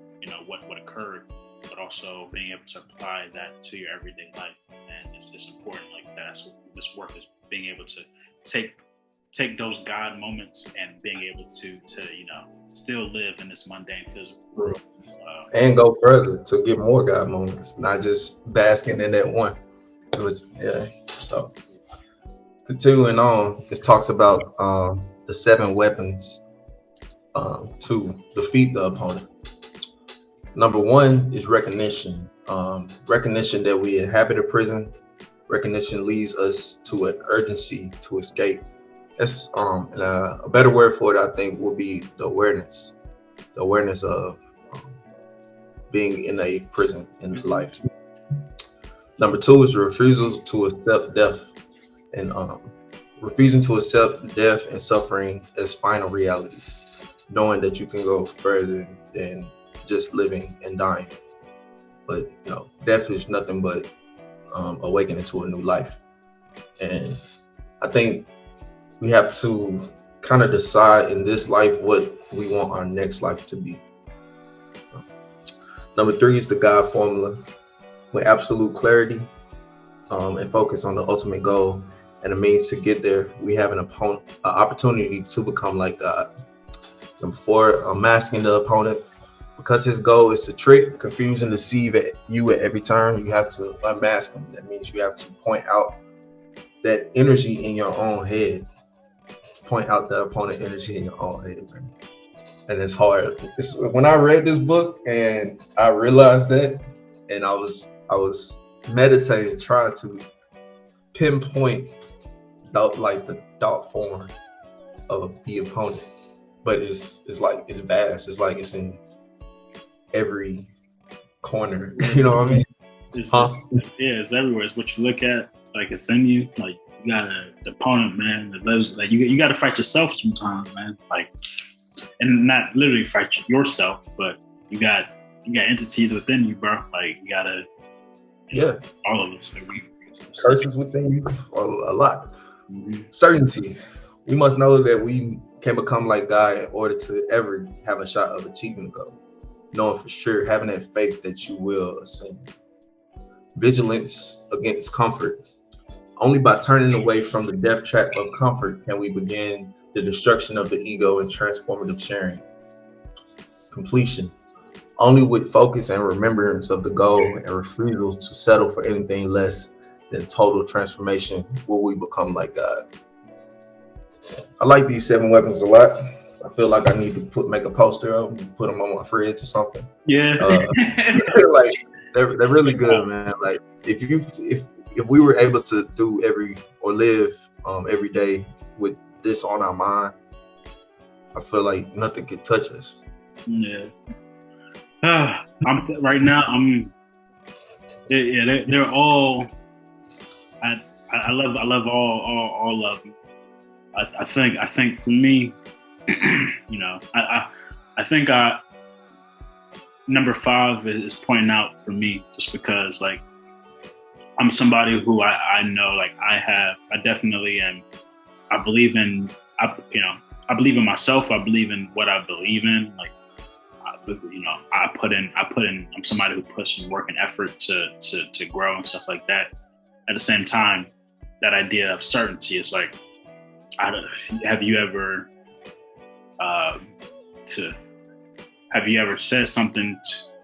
what occurred, but also being able to apply that to your everyday life. And it's important. Like that's what this work is, being able to take those God moments and being able to still live in this mundane physical world, and go further to get more God moments, not just basking in that one. So continuing on, this talks about the 7 weapons to defeat the opponent. Number 1 is recognition. Recognition that we inhabit a prison. Recognition leads us to an urgency to escape. That's and a better word for it, I think, would be the awareness of being in a prison in life. Number 2 is the refusal to accept death, and refusing to accept death and suffering as final realities, knowing that you can go further than just living and dying. But death is nothing but awakening to a new life. And I think we have to kind of decide in this life what we want our next life to be. Number 3 is the God formula. With absolute clarity and focus on the ultimate goal and the means to get there, we have an opportunity to become like God. Number 4, masking the opponent. Because his goal is to trick, confuse, and deceive you at every turn, you have to unmask him. That means you have to point out that energy in your own head. Point out that opponent energy in your own head, man. And it's hard. When I read this book and I realized that, and I was meditating, trying to pinpoint the thought form of the opponent, but it's vast. It's like it's in every corner. You know what I mean? Yeah, it's everywhere. It's what you look at. Like it's in you. Like the opponent, man, that lives, like you got to fight yourself sometimes, man. Like, and not literally fight yourself, but you got entities within you, bro. Like you gotta, all of us. Like, curses within you a lot. Certainty. We must know that we can become like God in order to ever have a shot of achieving the goal. Knowing for sure, having that faith that you will ascend. Vigilance against comfort. Only by turning away from the death trap of comfort can we begin the destruction of the ego and transformative sharing. Completion. Only with focus and remembrance of the goal and refusal to settle for anything less than total transformation will we become like God. I like these 7 weapons a lot. I feel like I need to make a poster of them, put them on my fridge or something. Yeah. Like they're really good, man. Like if we were able to live every day with this on our mind, I feel like nothing could touch us. Yeah. They're all. I love all of them. I think for me, you know, I think number 5 is pointing out for me, just because like I'm somebody who I know, like I definitely am. I believe in myself. I believe in what I believe in. Like, I'm somebody who puts in work and effort to grow and stuff like that. At the same time, that idea of certainty is like, have you ever said something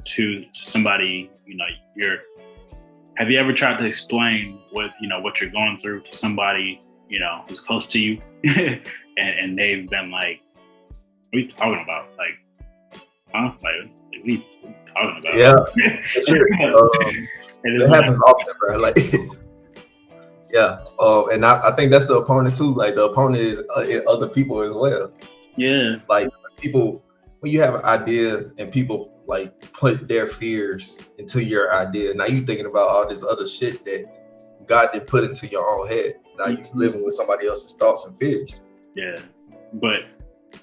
to somebody, you know, have you ever tried to explain what you're going through to somebody, you know, who's close to you and they've been like, what are you talking about? Like, huh? Like, what are you talking about? Yeah. Sure. It happens often, bro. Like, yeah. And I think that's the opponent too. Like, the opponent is other people as well. Yeah. Like, people, when you have an idea and people like put their fears into your idea, now you thinking about all this other shit that God didn't put into your own head. Now you living with somebody else's thoughts and fears. Yeah. But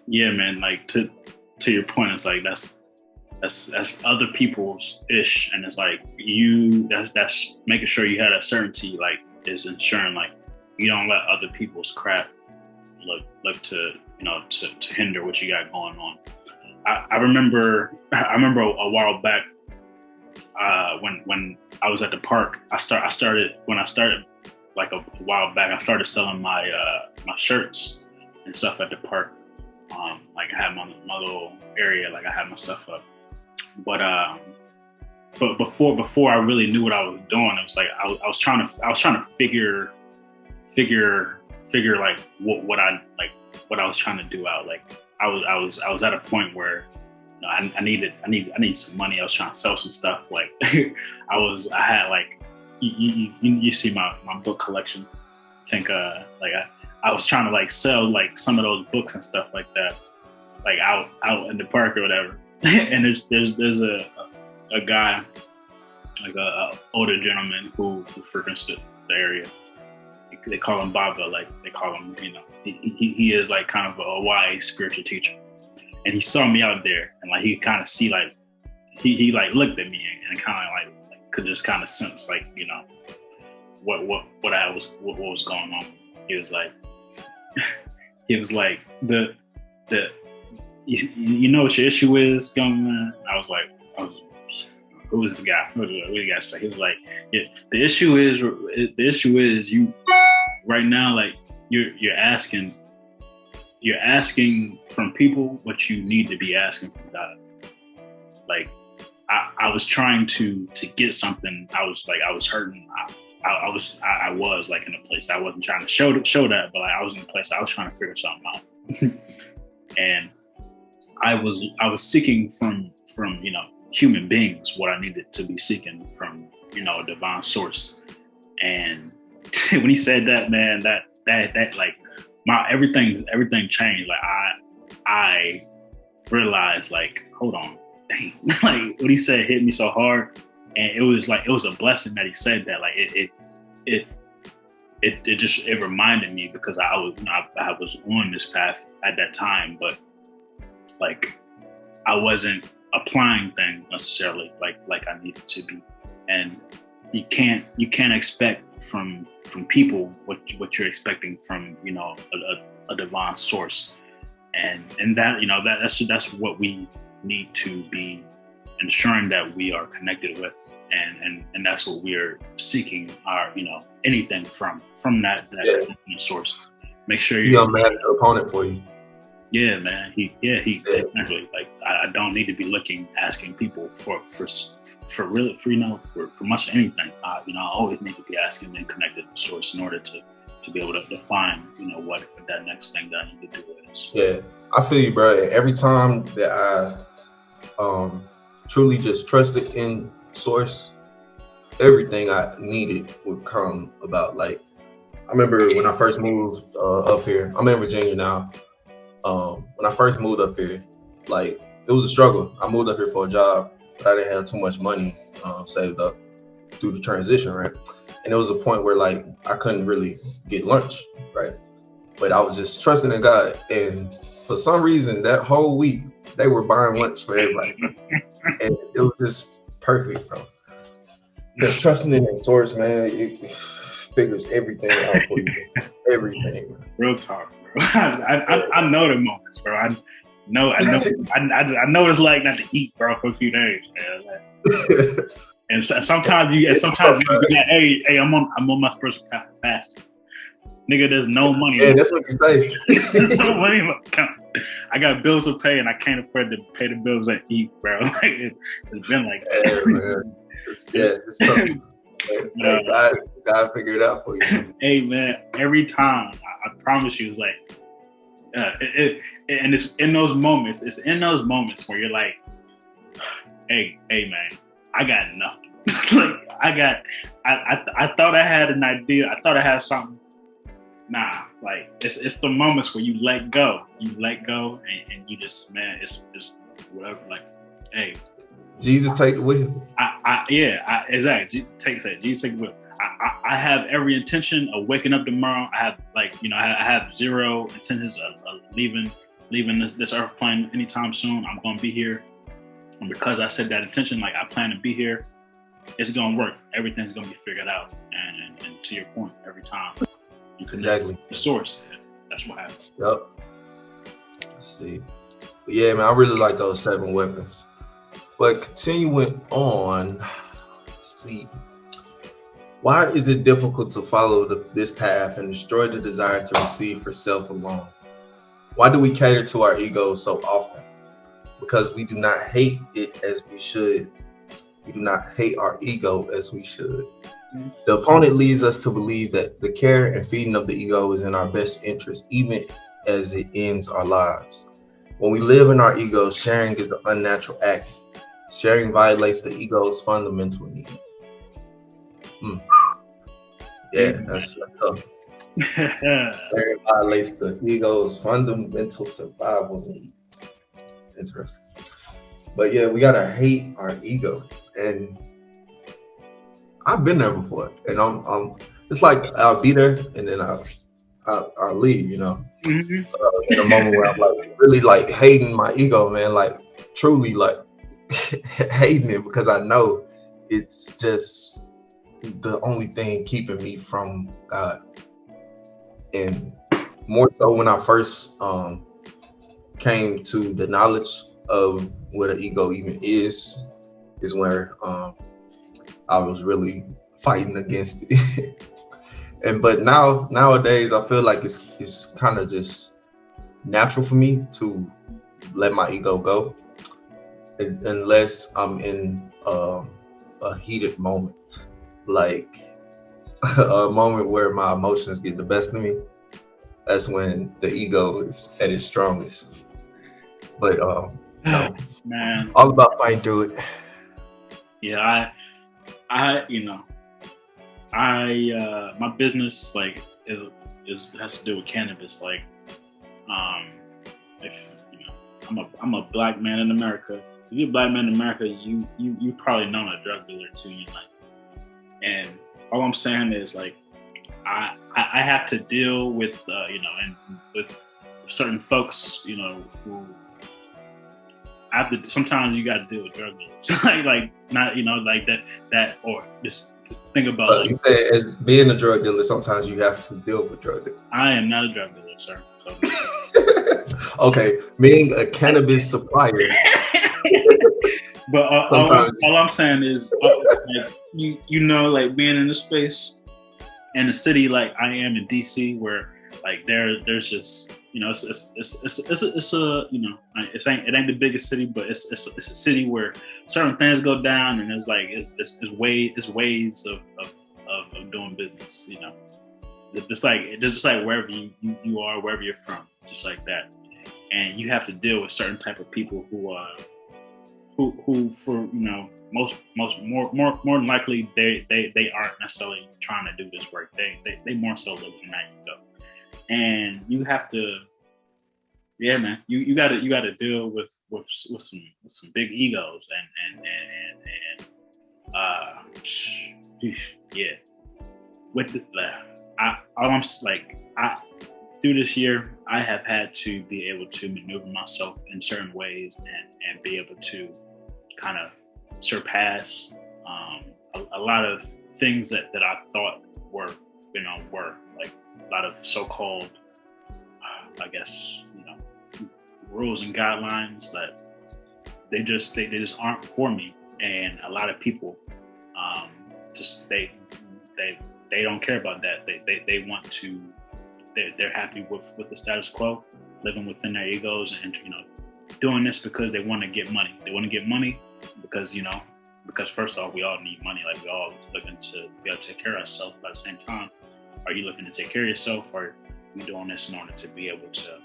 yeah, man, like to your point, it's like that's other people's ish, and it's like that's making sure you had a certainty, like is ensuring like you don't let other people's crap look to, you know, to hinder what you got going on. I remember a while back when I was at the park. I started like a while back. I started selling my shirts and stuff at the park. Like I had my little area, like I had my stuff up. But before I really knew what I was doing, it was like I was trying to figure like what I was trying to do out. Like I was at a point where, you know, I need some money. I was trying to sell some stuff. Like I had like you see my book collection. I think like I was trying to like sell like some of those books and stuff like that, like out in the park or whatever. And there's a guy, like a older gentleman who frequents the area. They call him Baba, like they call him, you know, he is like kind of a wise spiritual teacher. And he saw me out there, and like he kind of see like he like looked at me and kind of like could just kind of sense like, you know, what was going on. He was like you know what your issue is, young man? I was like, who is this guy? What do you guys say? He was like, yeah, the issue is you right now, like you're asking from people what you need to be asking from God. Like I was trying to get something. I was hurting. I was like in a place I wasn't trying to show that, but like, I was in a place I was trying to figure something out. And I was seeking from, you know, human beings what I needed to be seeking from, you know, a divine source. And when he said that, man, that like my everything changed. Like I realized, like, hold on, dang, like what he said hit me so hard, and it was a blessing that he said that. Like it it reminded me, because I was on this path at that time, but like I wasn't applying things necessarily like I needed to be. And you can't expect from people what you're expecting from, you know, a divine source. And that, you know, that's what we need to be ensuring that we are connected with, and that's what we're seeking our, you know, anything from that source. Make sure you're a master opponent for you. Yeah, man. Exactly. Like I don't need to be asking people for really, for, you know, for much of anything. You know, I always need to be asking and connected to the source in order to be able to define, you know, what that next thing that I need to do is. Yeah, I feel you, bro. Every time that I truly just trusted in source, everything I needed would come about. Like, I remember when I first moved up here. I'm in Virginia now. When I first moved up here, like, it was a struggle. I moved up here for a job, but I didn't have too much money saved up through the transition, right? And it was a point where, like, I couldn't really get lunch, right? But I was just trusting in God, and for some reason, that whole week they were buying lunch for everybody, and it was just perfect, bro. Just trusting in the source, man, it figures everything out for you. Everything. Real talk, bro. I know the moments, bro. I know what it's like not to eat, bro, for a few days, man. Like, and sometimes you be like, hey, I'm on my spiritual path of fasting. Nigga, there's no money. Yeah, that's what you say. No money in my account. I got bills to pay, and I can't afford to pay the bills and eat, bro. Like, it's been like that. Yeah, man. It's tough. God figured it out for you. Hey, man, every time, I promise you, it's like, and it's in those moments. It's in those moments where you're like, hey, man, I got nothing. Like, I thought I had an idea. I thought I had something. Nah, like, it's the moments where you let go. And you just, man, it's whatever. Like, hey, Jesus, take the wheel. Exactly. Jesus, take the wheel. I have every intention of waking up tomorrow. I have, like, you know, I have zero intentions of leaving this earth plane anytime soon. I'm going to be here, and because I said that intention, like, I plan to be here, it's going to work. Everything's going to be figured out. And to your point, every time you connect the source, that's what happens. Yep. Let's see. But yeah, man, I really like those 7 weapons. But continuing on, let's see. Why is it difficult to follow this path and destroy the desire to receive for self alone? Why do we cater to our egos so often? Because we do not hate it as we should. We do not hate our ego as we should. The opponent leads us to believe that the care and feeding of the ego is in our best interest, even as it ends our lives. When we live in our ego, sharing is the unnatural act. Sharing violates the ego's fundamental need. Yeah, that's tough. Sharing violates the ego's fundamental survival needs. Interesting. But yeah, we gotta hate our ego, and I've been there before, and I'm it's like I'll be there and then I'll leave, you know. Mm-hmm. In a moment where I'm like really like hating my ego, man, like truly like hating it, because I know it's just the only thing keeping me from God. And more so when I first came to the knowledge of what an ego even is where I was really fighting against it. But nowadays I feel like it's kind of just natural for me to let my ego go, unless I'm in a heated moment, like a moment where my emotions get the best of me. That's when the ego is at its strongest. But man, all about fighting through it. Yeah, my business, like, has to do with cannabis. Like, if you know, I'm a black man in America. If you're a black man in America, you probably known a drug dealer too. You like, and all I'm saying is, like, I have to deal with and with certain folks, who sometimes you got to deal with drug dealers, like not like that or just think about. So you said as being a drug dealer, sometimes you have to deal with drug dealers. I am not a drug dealer, sir. So. Okay, being a cannabis supplier. But all I'm saying is, like, like being in a space in a city like I am in DC, where like there's just it's a it ain't the biggest city, but it's a city where certain things go down, and there's like it's ways of doing business. It's just like wherever you are, wherever you're from, just like that, and you have to deal with certain type of people who for more than likely they aren't necessarily trying to do this work. They more so live in that ego, and you have to, man. You got to deal with some big egos and yeah. With through this year, I have had to be able to maneuver myself in certain ways and be able to kind of surpass a lot of things that I thought were like a lot of so-called, I guess, rules and guidelines that they just aren't for me. And a lot of people they don't care about that. They want to. They're happy with the status quo, living within their egos, and doing this because they want to get money. They want to get money because first off, we all need money. Like, we all looking to be able to take care of ourselves. But at the same time, are you looking to take care of yourself, or are you doing this in order to be able to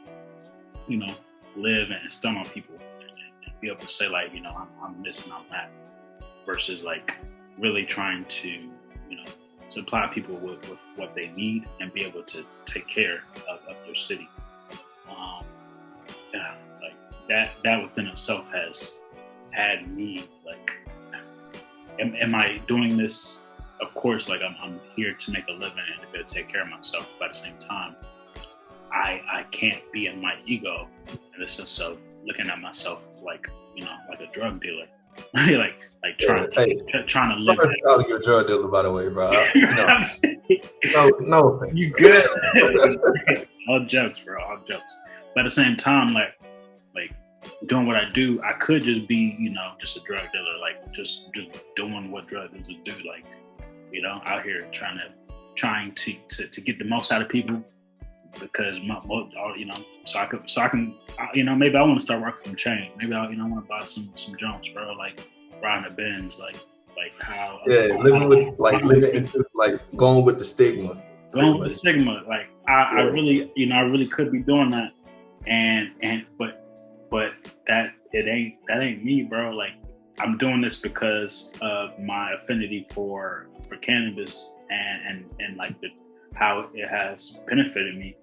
live and stun on people and be able to say, like, I'm this and I'm that, versus like really trying to supply people with what they need and be able to take care of their city. Like that within itself has had me like, am I doing this? Of course, like I'm here to make a living and to be able to take care of myself. But at the same time, I can't be in my ego in the sense of looking at myself like like a drug dealer. like trying to live. Sorry about your drug dealer, by the way, bro. No, you good? All jokes, bro. All jokes. But at the same time, like doing what I do, I could just be, just a drug dealer, like just doing what drug dealers do, like out here trying to get the most out of people, because so I can maybe I want to start rocking some chain. Maybe I want to buy some Jones, bro, like riding a Benz, like how living going with the stigma. Going with the stigma, like I really could be doing that, but that ain't me, bro. Like, I'm doing this because of my affinity for cannabis and like how it has benefited me.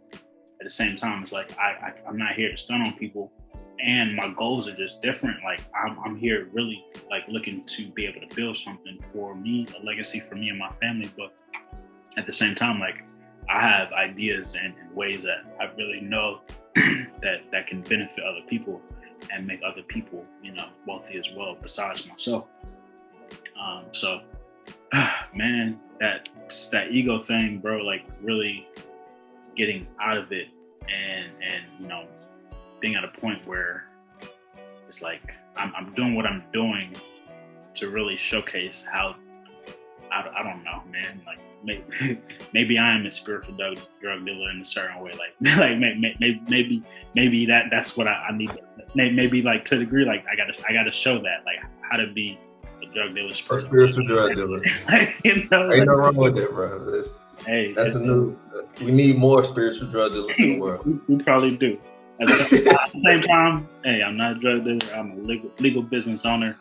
At the same time, it's like I'm not here to stun on people, and my goals are just different. Like, I'm here really like looking to be able to build something for me, a legacy for me and my family. But at the same time, like, I have ideas and ways that I really know that can benefit other people and make other people, wealthy as well, besides myself. So, man, that ego thing, bro, like really getting out of it and being at a point where it's like I'm doing what I'm doing to really showcase how I don't know, man, like maybe I am a spiritual drug dealer in a certain way, like maybe that's what I need. Maybe like to the degree, like I gotta show that, like how to be a drug dealer, spiritual drug dealer. Ain't no wrong with it, bro. We need more spiritual drug dealers in the world. We probably do. At the same time, hey, I'm not a drug dealer. I'm a legal business owner.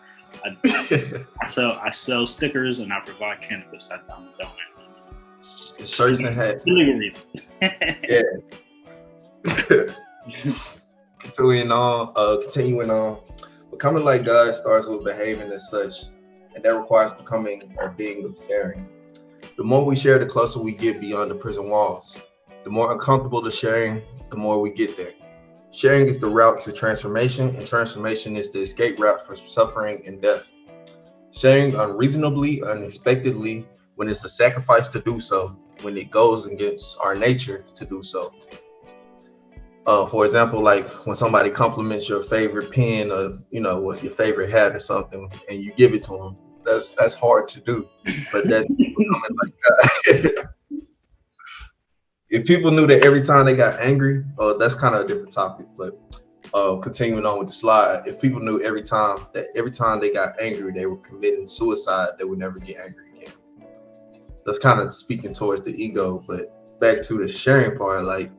I sell stickers and I provide cannabis. I'm a donor. Shirts and hats. For legal reasons. Yeah. Continuing on. Becoming like God starts with behaving as such, and that requires becoming or being caring. The more we share, the closer we get beyond the prison walls. The more uncomfortable the sharing, the more we get there. Sharing is the route to transformation, and transformation is the escape route from suffering and death. Sharing unreasonably, unexpectedly, when it's a sacrifice to do so, when it goes against our nature to do so. For example, like when somebody compliments your favorite pen or what your favorite hat or something, and you give it to them, that's hard to do. But that's becoming like that. If people knew that every time they got angry, that's kind of a different topic. But continuing on with the slide, if people knew every time they got angry, they were committing suicide, they would never get angry again. That's kind of speaking towards the ego. But back to the sharing part, like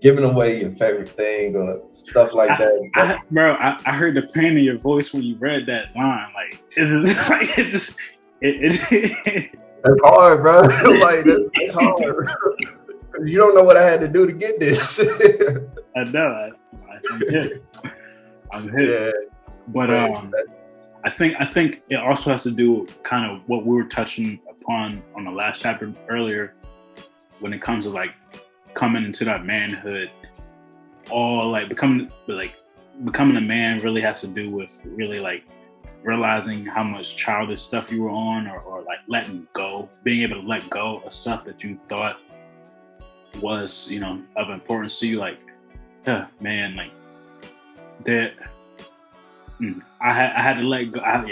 giving away your favorite thing or stuff like that. I heard the pain in your voice when you read that line. Like it's that's hard, bro. Like that's hard. You don't know what I had to do to get this. I know. I'm hit. Yeah. But I think it also has to do with kind of what we were touching upon on the last chapter earlier, when it comes to like coming into that manhood. All like becoming a man really has to do with really like realizing how much childish stuff you were on, or like letting go, being able to let go of stuff that you thought was, of importance to you. Like, man, like that. I had to let go. I've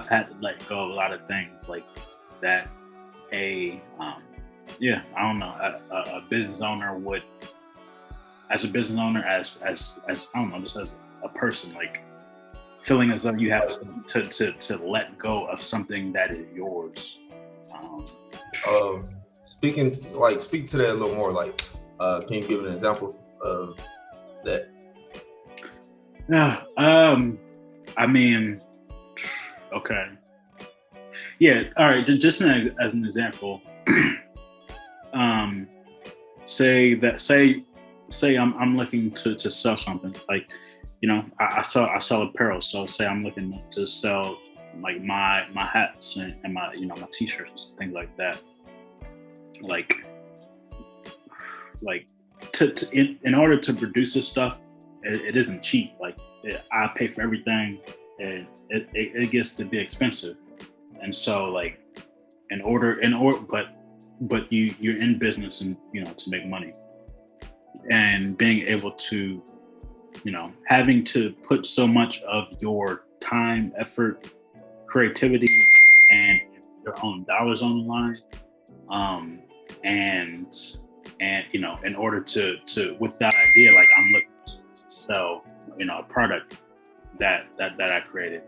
had to let go of a lot of things like that. I don't know. A business owner would, as a business owner, as I don't know, just as a person, like feeling as though you have to let go of something that is yours. Speak to that a little more. Like, can you give an example of that? Yeah. I mean, okay. Yeah. All right. Just as an example, say I'm looking to sell something, like, I sell apparel. So say I'm looking to sell like my hats and my my t-shirts, things like that. Like in order to produce this stuff, it isn't cheap. Like I pay for everything, and it gets to be expensive. And so like but you're in business and to make money, and being able to having to put so much of your time, effort, creativity, and your own dollars on the line, and in order to with that idea, like I'm looking to sell a product that I created.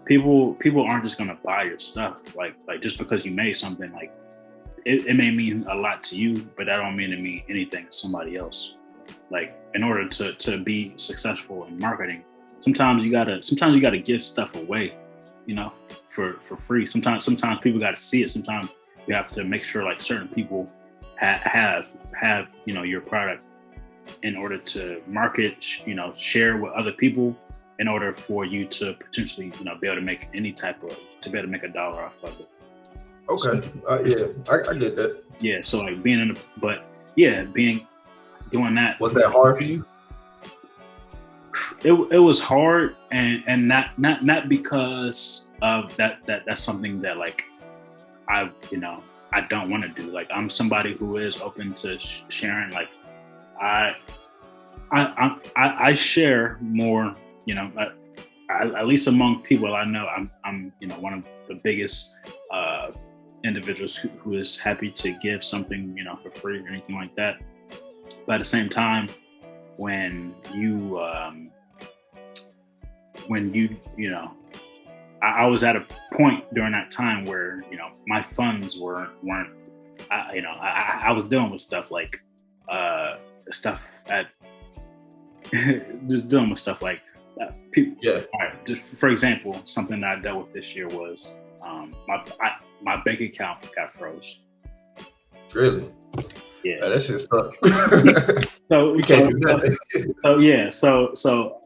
People aren't just gonna buy your stuff like just because you made something. Like it may mean a lot to you, but that don't mean it mean anything to somebody else. Like in order to be successful in marketing, sometimes you gotta give stuff away, for free. Sometimes people gotta see it. Sometimes you have to make sure like certain people have your product in order to market, share with other people, in order for you to potentially be able to make make a dollar off of it. Okay. I get that. Yeah. So like doing that. Was that hard for you? It was hard, and not because of that's something that like I don't want to do. Like I'm somebody who is open to sharing. Like I share more, at least among people I know. I'm one of the biggest individuals who is happy to give something for free or anything like that. But at the same time, when I was at a point during that time where my funds weren't I was dealing with stuff like stuff at just dealing with stuff like people. Yeah. All right, just for example, something that I dealt with this year was my bank account got froze. Really? Yeah. That shit sucks. So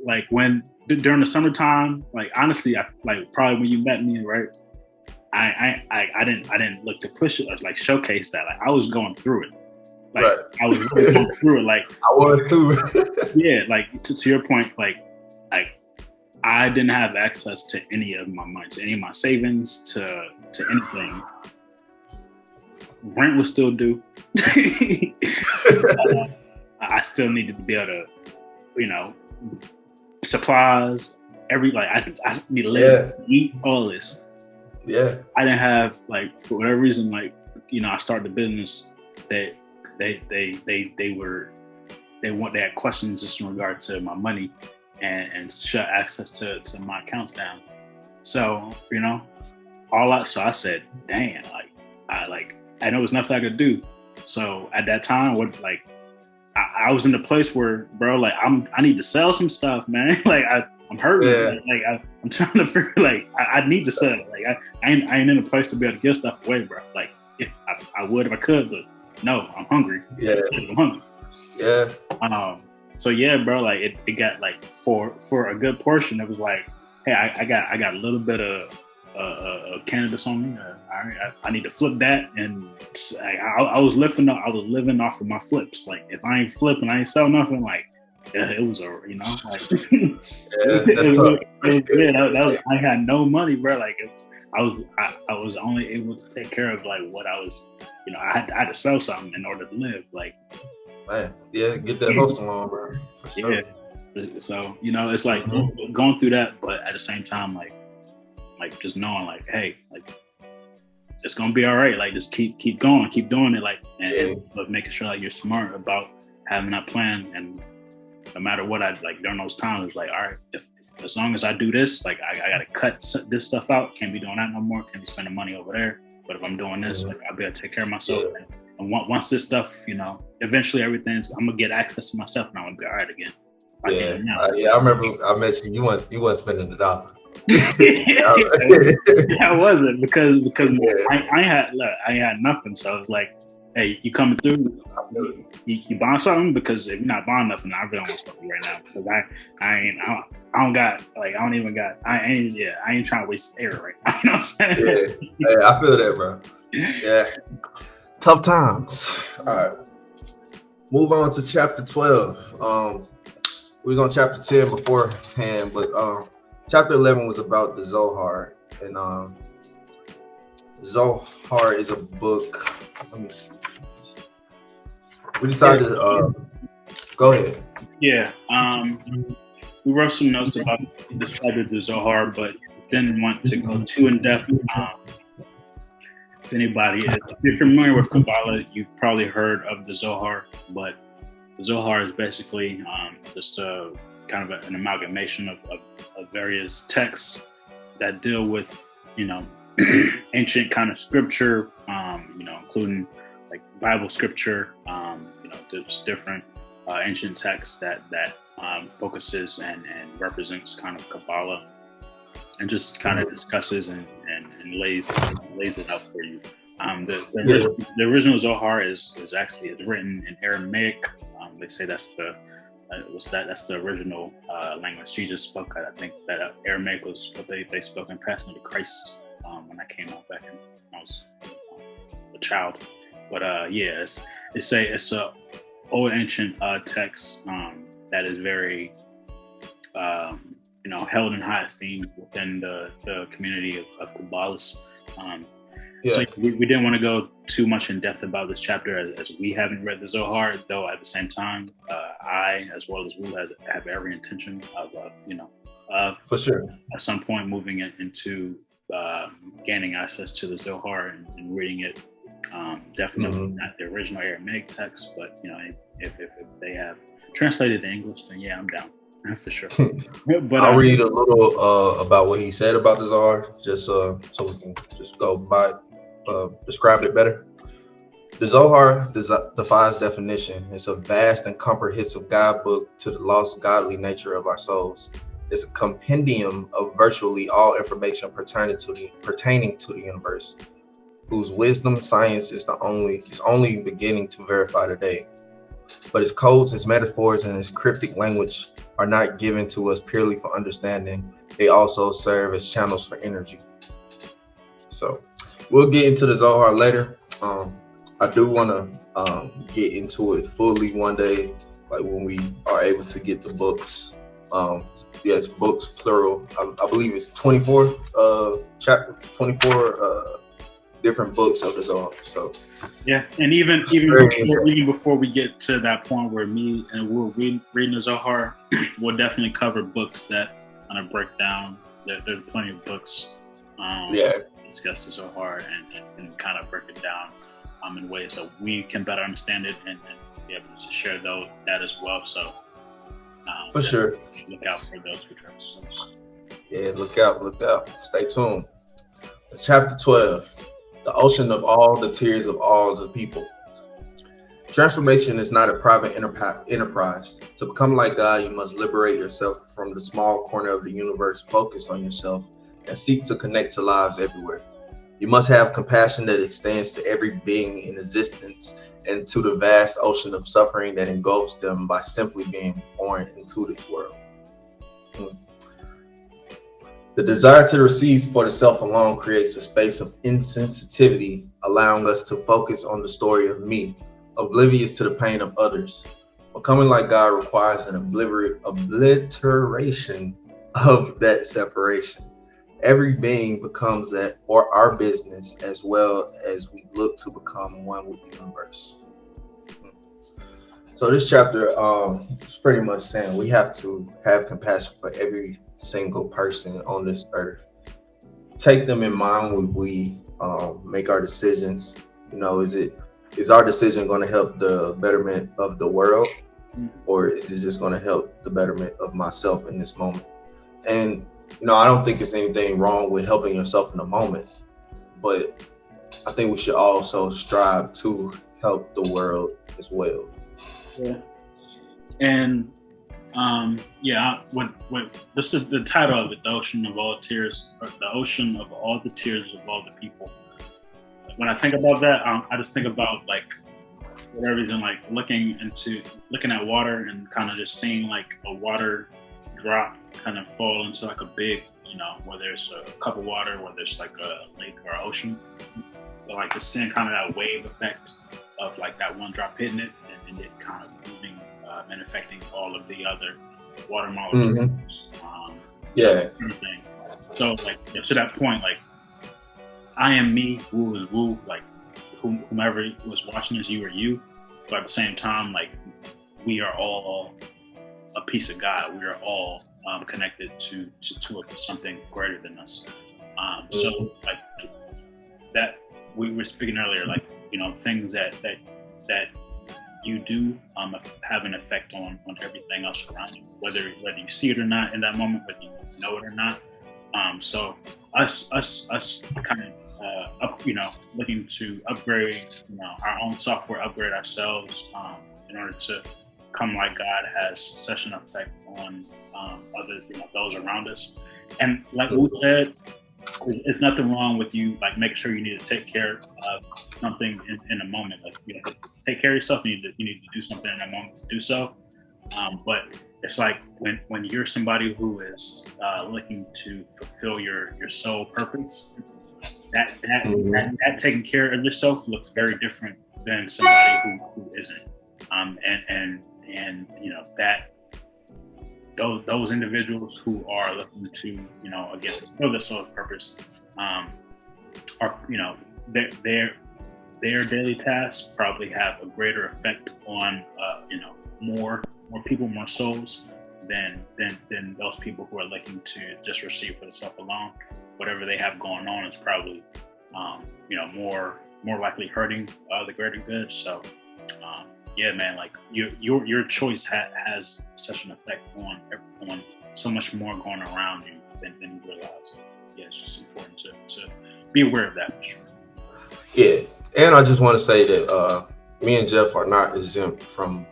like when during the summertime, like honestly, probably when you met me, right? I didn't look to push it or like showcase that. Like I was going through it. Like Right. I was really going through it. Like I was too. yeah, like to your point, like I didn't have access to any of my money, to any of my savings, to anything. Rent was still due. I still needed to be able to, you know, supplies, I need to live, eat, all this. Yeah. I didn't have, like, for whatever reason, like, you know, I started a business that they had questions just in regard to my money and shut access to my accounts down. So, you know, so I said, dang, I know there's nothing I could do. So at that time, I was in a place where, bro, like I need to sell some stuff, man. Like I'm hurting. Yeah. I'm trying to figure, like I need to sell it. Like I ain't in a place to be able to give stuff away, bro. Like if I would if I could, but no, I'm hungry. Yeah. I'm hungry. Yeah. So yeah, bro, like it got like for a good portion, it was like, hey, I got a little bit of cannabis on me. I need to flip that, and I was living off of my flips. Like if I ain't flipping, I ain't selling nothing. Like it was you know, like I had no money, bro. Like I was only able to take care of like what I was, you know, I had to sell something in order to live. Like, man, yeah, get that hustle on, bro. Yeah. So, you know, it's like going through that, but at the same time, like just knowing, like, hey, like it's gonna be all right. Like, just keep going, keep doing it, like, and but making sure like you're smart about having that plan. And no matter what, during those times, it's like, all right, if as long as I do this, like, I gotta cut this stuff out. Can't be doing that no more. Can't be spending money over there. But if I'm doing this, like, I'll be able to take care of myself. Yeah. And once this stuff, you know, eventually I'm gonna get access to my stuff, and I'm gonna be all right again. I remember I met you. You weren't spending the dollar. I wasn't because I had nothing. So it's like, hey, you coming through? You buying something? Because if you're not buying nothing, I really don't want to talk to you right now. Because I ain't trying to waste air right now. You know what I'm saying? Yeah, I feel that, bro. Yeah, tough times. All right, move on to chapter 12. We was on chapter 10 beforehand, but chapter 11 was about the Zohar, and Zohar is a book. Let me see. We decided to go ahead. Yeah, we wrote some notes about this chapter of the Zohar, but didn't want to go too in depth. If you're familiar with Kabbalah, you've probably heard of the Zohar, but the Zohar is basically just a kind of an amalgamation of various texts that deal with, you know, ancient kind of scripture, you know, including like Bible scripture, you know, there's different ancient texts that focuses and represents kind of Kabbalah, and just kind of discusses and lays it out for you. The original Zohar is written in Aramaic. They say that's the original language Jesus spoke. I think that Aramaic was what they spoke in passing to Christ when I came out back when I was a child. But it's a old ancient text that is very you know, held in high esteem within the community of Kabbalists. So we didn't want to go too much in depth about this chapter as we haven't read the Zohar, though at the same time, I, as well as Wu, have every intention of, you know, for sure, at some point moving it into gaining access to the Zohar and reading it. Definitely not the original Aramaic text, but, you know, if they have translated to English, then yeah, I'm down. For sure. But I'll read a little about what he said about the Zohar, just so we can just go by describe it better. The Zohar defies definition. It's a vast and comprehensive guidebook to the lost godly nature of our souls. It's a compendium of virtually all information pertaining to the universe, whose wisdom science is only beginning to verify today. But its codes, its metaphors, and its cryptic language are not given to us purely for understanding. They also serve as channels for energy. So we'll get into the Zohar later. I do want to get into it fully one day, like when we are able to get the books. Yes, books plural. I believe it's 24 chapter, 24 different books of the Zohar. So yeah, and even before we get to that point where me and we're reading the Zohar, we'll definitely cover books that kind of break down. There's plenty of books. Discuss the Zohar and kind of break it down in ways that we can better understand it and be able to share that as well. So for sure, look out for those future episodes. Yeah, look out. Stay tuned. Chapter 12, the ocean of all the tears of all the people. Transformation is not a private enterprise. To become like God, you must liberate yourself from the small corner of the universe, focus on yourself, and seek to connect to lives everywhere. You must have compassion that extends to every being in existence and to the vast ocean of suffering that engulfs them by simply being born into this world. The desire to receive for the self alone creates a space of insensitivity, allowing us to focus on the story of me, oblivious to the pain of others. Becoming like God requires an obliteration of that separation. Every being becomes that or our business, as well as we look to become one with the universe. So this chapter is pretty much saying we have to have compassion for every single person on this earth. Take them in mind when we make our decisions. You know, is our decision going to help the betterment of the world, or is it just going to help the betterment of myself in this moment? And you know, I don't think there's anything wrong with helping yourself in the moment, but I think we should also strive to help the world as well. Yeah. And what this is the title of it, the ocean of all tears, or the ocean of all the tears of all the people. When I think about that, I just think about, like, for whatever reason, like looking at water and kind of just seeing like a water drop kind of fall into like a big, you know, whether it's a cup of water, whether it's like a lake or ocean, but like just seeing kind of that wave effect of like that one drop hitting it and it kind of moving and affecting all of the other water molecules. Everything. So like to that point, like I am me, woo is woo, like whomever was watching this, you or you, but at the same time, like we are all a piece of God. We are all connected to something greater than us. So like that we were speaking earlier, like, you know, things that you do have an effect on everything else around you, whether you see it or not in that moment, whether you know it or not. So us kind of looking to upgrade, you know, our own software, upgrade ourselves in order to come like God has such an effect on other, you know, those around us. And like we said, there's nothing wrong with you like making sure you need to take care of something in a moment. Like, you know, take care of yourself. You need to do something in a moment to do so. But it's like when you're somebody who is looking to fulfill your sole purpose, that taking care of yourself looks very different than somebody who isn't. And you know that those individuals who are looking to, you know, again, fulfill their sole purpose, are, you know, their daily tasks probably have a greater effect on you know, more people, more souls than those people who are looking to just receive for themselves alone. Whatever they have going on is probably you know, more likely hurting the greater good. So yeah, man, like your choice has such an effect on so much more going around you than you realize. Yeah, it's just important to be aware of that for sure. Yeah, and I just want to say that me and Jeff are not exempt from,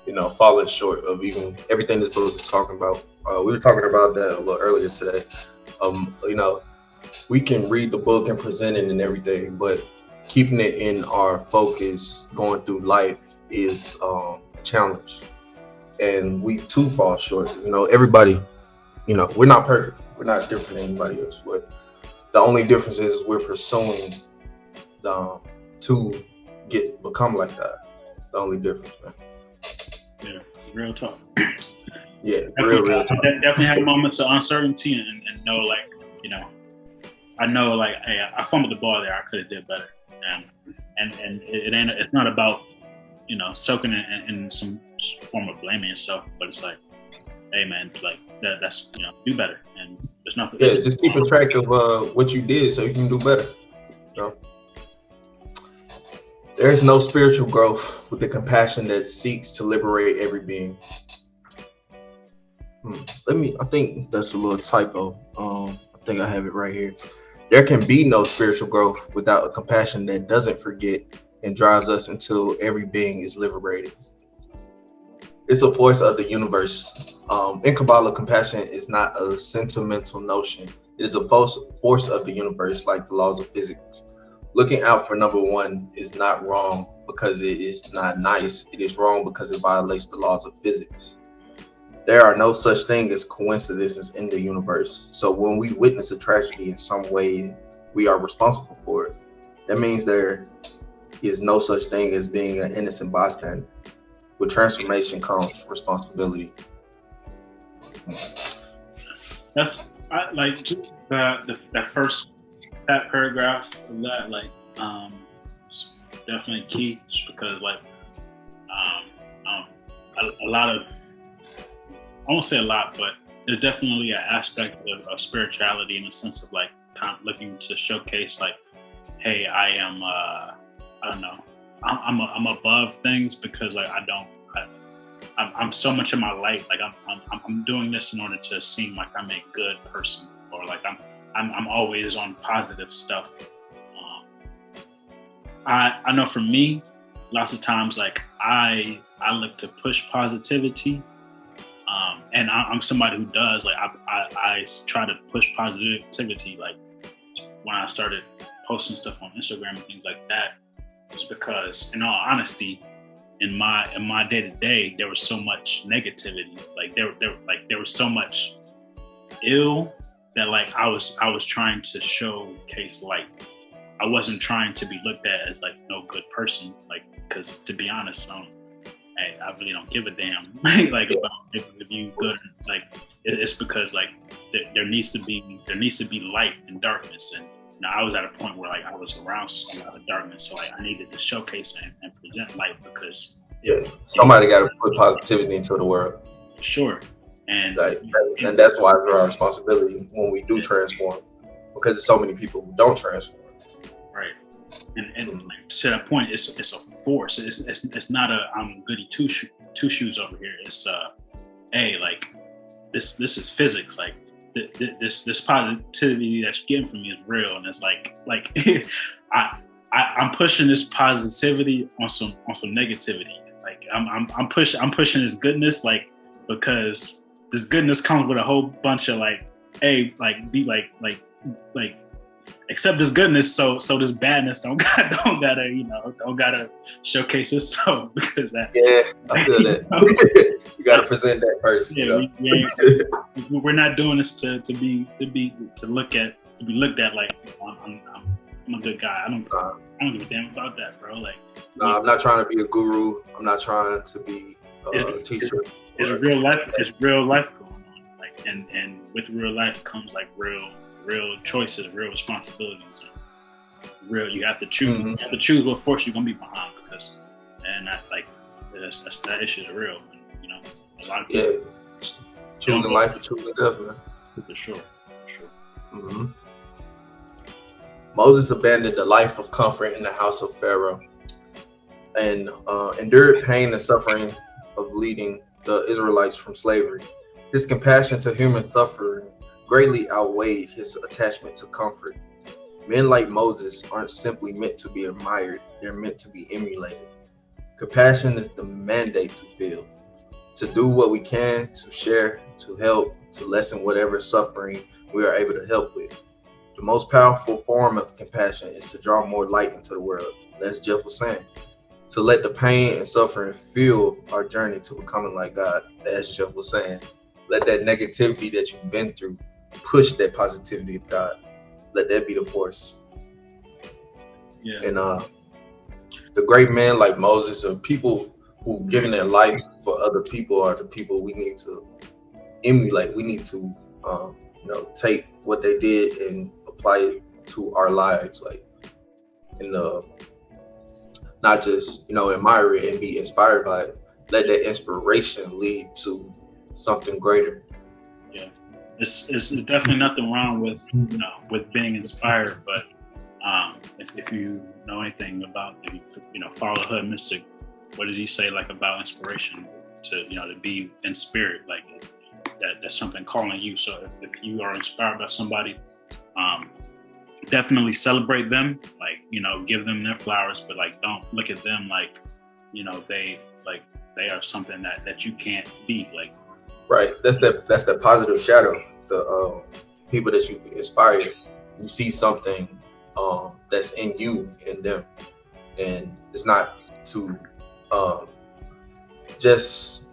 you know, falling short of even everything this book is talking about. We were talking about that a little earlier today. You know, we can read the book and present it and everything, but keeping it in our focus going through life is a challenge, and we too fall short. You know, everybody, you know, we're not perfect, we're not different than anybody else, but The only difference is we're pursuing to become like that. The only difference, man. Yeah, real talk. Yeah, real talk. Definitely have moments of uncertainty and know, like, you know, I know, like, hey, I fumbled the ball there. I could have did better, and it's not about, you know, soaking in some form of blaming yourself, but it's like, hey, man, like that's, you know, do better, and there's nothing. Yeah, just keeping track of what you did so you can do better. You know? There is no spiritual growth with the compassion that seeks to liberate every being. I think that's a little typo. I think I have it right here. There can be no spiritual growth without a compassion that doesn't forget and drives us until every being is liberated. It's a force of the universe. In Kabbalah, compassion is not a sentimental notion. It is a force of the universe, like the laws of physics. Looking out for number one is not wrong because it is not nice. It is wrong because it violates the laws of physics. There are no such thing as coincidences in the universe. So when we witness a tragedy in some way, we are responsible for it. That means there is no such thing as being an innocent bystander. With transformation comes responsibility. That's like that first paragraph of that, like, definitely key, just because, like, a lot of, I won't say a lot, but there's definitely an aspect of spirituality in the sense of, like, kind of looking to showcase, like, hey, I am, I don't know, I'm above things because, like, I'm so much in my light. Like, I'm doing this in order to seem like I'm a good person, or like I'm always on positive stuff. I know for me, lots of times, like, I look to push positivity, and I'm somebody who does, like, I try to push positivity. Like, when I started posting stuff on Instagram and things like that, was because, in all honesty, in my day to day, there was so much negativity. Like, there was so much ill that, like, I was trying to showcase light. I wasn't trying to be looked at as, like, no good person, like, because, to be honest, hey, I really don't give a damn like about if you good. Like, it's because, like, there needs to be light and darkness, and now I was at a point where, like, I was around a lot of darkness, so, like, I needed to showcase and present light because somebody got to put positivity into the world. Sure, and that's why it's our responsibility when we do transform, because there's so many people who don't transform. Right, and like, to that point, it's a force. It's not a I'm goody two shoes over here. It's hey, like, this is physics. Like, this positivity that you're getting from me is real, and it's like I'm pushing this positivity on some negativity. Like, I'm pushing this goodness, like, because this goodness comes with a whole bunch of, like, hey, like, be like accept this goodness, so this badness don't gotta showcase itself, because that, I feel that. You gotta present that first. Yeah, we're not doing this to be looked at like I'm a good guy. I don't give a damn about that, bro. Like, I'm not trying to be a guru. I'm not trying to be a teacher. It's real life. It's real life going on. Like, and with real life comes, like, real choices, real responsibilities. And you have to choose. Mm-hmm. You have to choose what force you're gonna be behind, because, and that issue is real. And, you know, a lot of people choosing life or choosing death, man. For sure. Mm-hmm. Moses abandoned the life of comfort in the house of Pharaoh and endured pain and suffering of leading the Israelites from slavery. His compassion to human suffering greatly outweighed his attachment to comfort. Men like Moses aren't simply meant to be admired, they're meant to be emulated. Compassion is the mandate to feel, to do what we can, to share, to help, to lessen whatever suffering we are able to help with. The most powerful form of compassion is to draw more light into the world. That's Jeff was saying. To let the pain and suffering fuel our journey to becoming like God. As Jeff was saying. Let that negativity that you've been through push that positivity of God. let that be the force. Yeah. And the great men like Moses and people who've given their life for other people are the people we need to emulate. We need to take what they did and apply it to our lives, like in the not just admire it and be inspired by it. Let that inspiration lead to something greater. Yeah, it's definitely nothing wrong with with being inspired, but if you know anything about Follow the Hood Mystic, what does he say like about inspiration to to be in spirit, like that's something calling you. So if you are inspired by somebody, definitely celebrate them, like give them their flowers, but like don't look at them like they are something that you can't be like. Right, that's the positive shadow. The people that you inspire, you see something that's in you in them, and it's not to just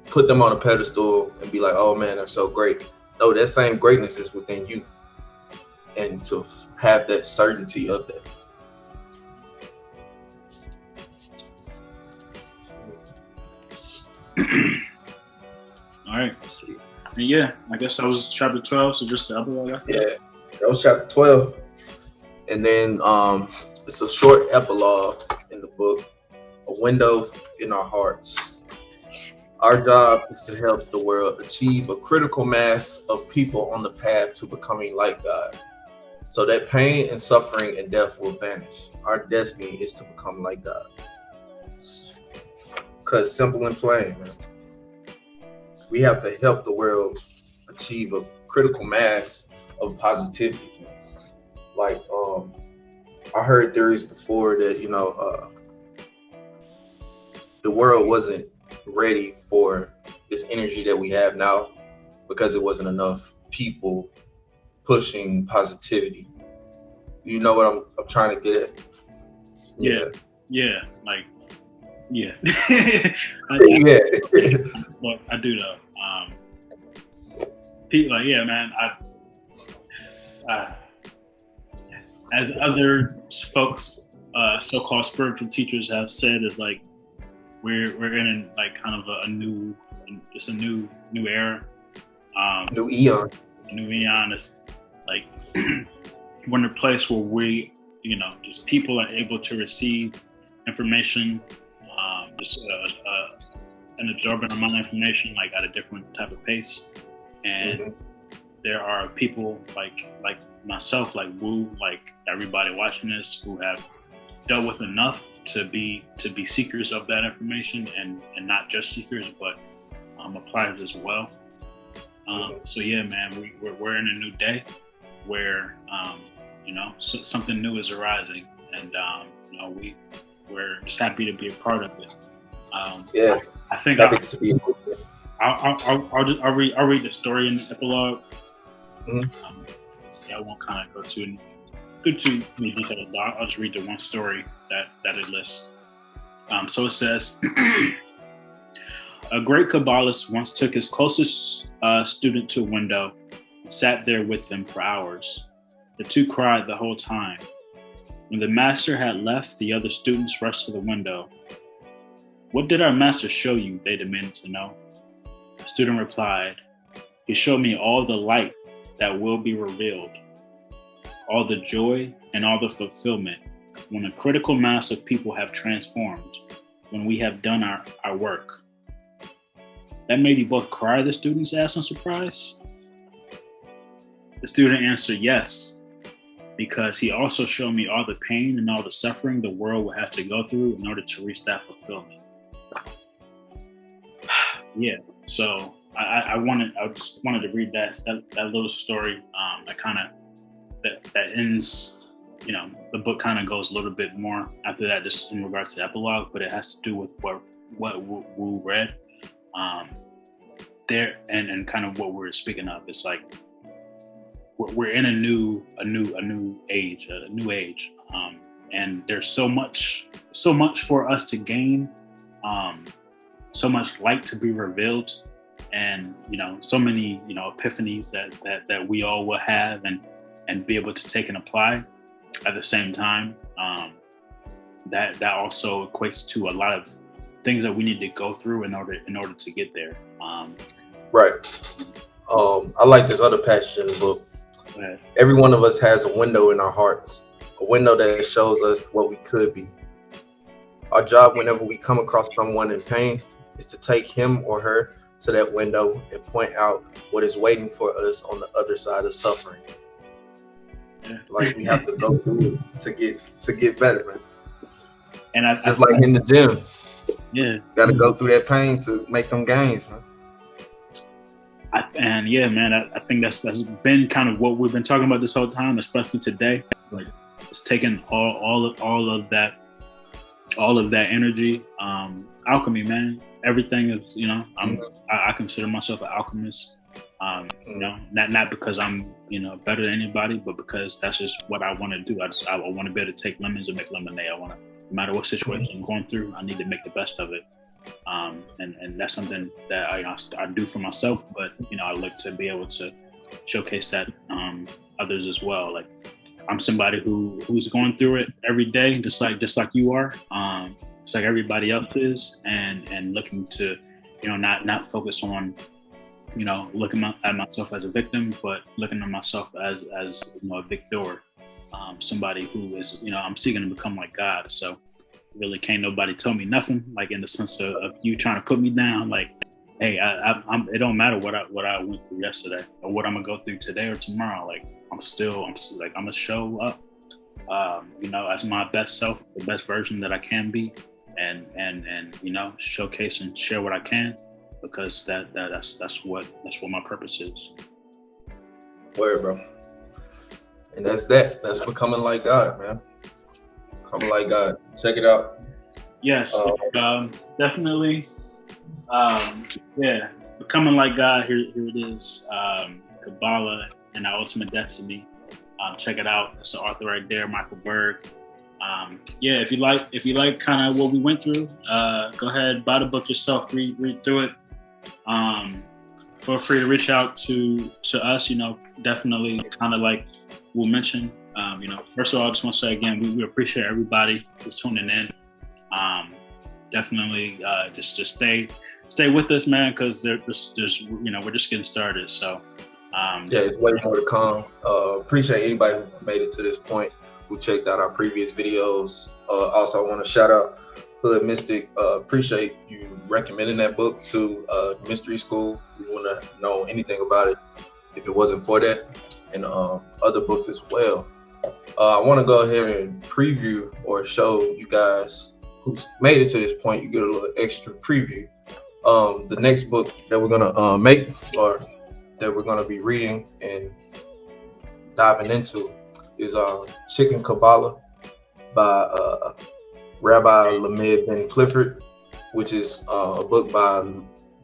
put them on a pedestal and be like, oh man, they're so great. No, that same greatness is within you, and to have that certainty of that. All right. And yeah, I guess that was chapter 12. So just the epilogue. Yeah, that was chapter 12. And then it's a short epilogue in the book, A Window in Our Hearts. Our job is to help the world achieve a critical mass of people on the path to becoming like God, so that pain and suffering and death will vanish. Our destiny is to become like God. Because simple and plain, man. We have to help the world achieve a critical mass of positivity. Like, I heard theories before that, the world wasn't ready for this energy that we have now because it wasn't enough people pushing positivity. You know what I'm trying to get at? Yeah. Like, yeah. Yeah. Look, I do though. People like, yeah, man. As other folks, so-called spiritual teachers have said, is like we're in like kind of a new era. New eon. New eon is like we're in a place where we, just people are able to receive information, an absorbent amount of information, like at a different type of pace. And there are people like myself, like Wu, like everybody watching this, who have dealt with enough to be seekers of that information, and not just seekers, but appliers as well. So yeah, man, we're in a new day where something new is arising, and we're just happy to be a part of it. I think I'll read the story in the epilogue. I won't kind of go too many details. I'll just read the one story that it lists. So it says, a great Kabbalist once took his closest student to a window and sat there with him for hours. The two cried the whole time. When the master had left, the other students rushed to the window. What did our master show you? They demanded to know. The student replied, he showed me all the light that will be revealed, all the joy and all the fulfillment when a critical mass of people have transformed, when we have done our work. That made you both cry, the students asked in surprise. The student answered yes, because he also showed me all the pain and all the suffering the world will have to go through in order to reach that fulfillment. Yeah, so I just wanted to read that little story. That ends. The book kind of goes a little bit more after that, just in regards to the epilogue, but it has to do with what Wu read there, and kind of what we're speaking of. It's like we're in a new age, and there's so much for us to gain, so much light to be revealed, and so many epiphanies that we all will have, and and be able to take and apply at the same time. That also equates to a lot of things that we need to go through in order to get there. Right. I like this other passage in the book. Every one of us has a window in our hearts, a window that shows us what we could be. Our job whenever we come across someone in pain is to take him or her to that window and point out what is waiting for us on the other side of suffering. Like we have to go through it to get better, man. And it's just like in the gym. Yeah. Got to go through that pain to make them gains, man. I think that's been kind of what we've been talking about this whole time, especially today. Like it's taken all of that energy. Alchemy, man. Everything is, I consider myself an alchemist. Not because I'm, better than anybody, but because that's just what I want to do. I want to be able to take lemons and make lemonade. No matter what situation I'm going through, I need to make the best of it. And that's something that I do for myself, but I look to be able to showcase that others as well. Like I'm somebody who's going through it every day, just like you are. It's like everybody else is, and looking to not focus on looking at myself as a victim, but looking at myself as a victor. Somebody who is, I'm seeking to become like God. So really can't nobody tell me nothing, like in the sense of you trying to put me down. Like, hey, it don't matter what I went through yesterday or what I'm gonna go through today or tomorrow. Like I'm gonna show up, as my best self, the best version that I can be, and showcase and share what I can, because that's what my purpose is. Word, bro. And that's becoming like God, man. Becoming like God. Check it out. Yes, definitely. Becoming like God. Here it is. Kabbalah and Our Ultimate Destiny. Check it out. That's the author right there, Michael Berg. If you like kind of what we went through, go ahead, buy the book yourself, read through it. Feel free to reach out to us. Definitely kind of like we'll mention. First of all, I just want to say again, we appreciate everybody who's tuning in. Definitely, just stay with us, man, because there's we're just getting started. So, it's way more to come. Appreciate anybody who made it to this point, who checked out our previous videos. Also, I want to shout out Hood Mystic. Appreciate you recommending that book to Mystery School. We want to know anything about it if it wasn't for that, and other books as well. I want to go ahead and preview or show you guys who's made it to this point. You get a little extra preview. The next book that we're gonna make, or that we're gonna be reading and diving into, is Chicken Kabbalah by Rabbi Lamed Ben Clifford, which is a book by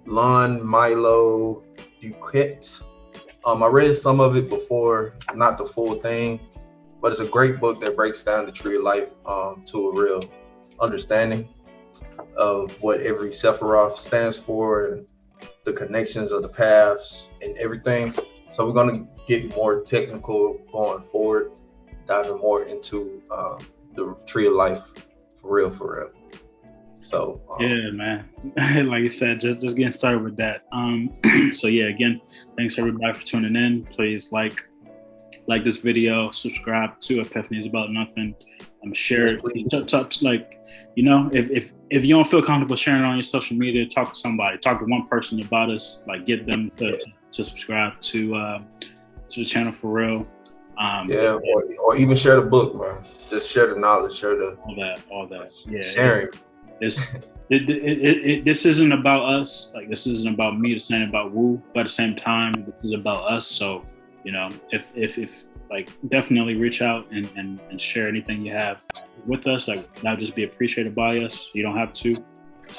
Lon Milo Duquette. I read some of it before, not the full thing, but it's a great book that breaks down the tree of life to a real understanding of what every Sephiroth stands for and the connections of the paths and everything. So we're going to get more technical going forward, diving more into the tree of life for real. So yeah, man. Like you said, just getting started with that. So yeah, again, thanks everybody for tuning in. Please like this video, subscribe to Epiphanies About Nothing. Share it. If you don't feel comfortable sharing it on your social media, talk to somebody. Talk to one person about us. Like get them to subscribe to the channel for real. Or even share the book, man. Just share the knowledge, share the all that. Yeah, sharing. This isn't about us. Like this isn't about me. This ain't about Woo. But at the same time, this is about us. So if like definitely reach out and share anything you have with us. Like that'll just be appreciated by us. You don't have to.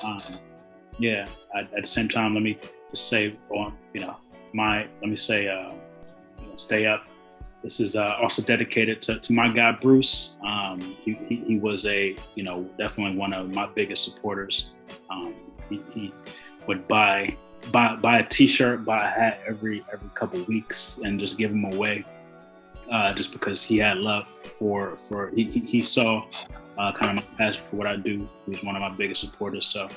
At the same time, let me just say stay up. This is also dedicated to my guy Bruce. He was definitely one of my biggest supporters. He would buy a T-shirt, buy a hat every couple weeks, and just give them away. just because he had love for he saw kind of my passion for what I do. He was one of my biggest supporters. So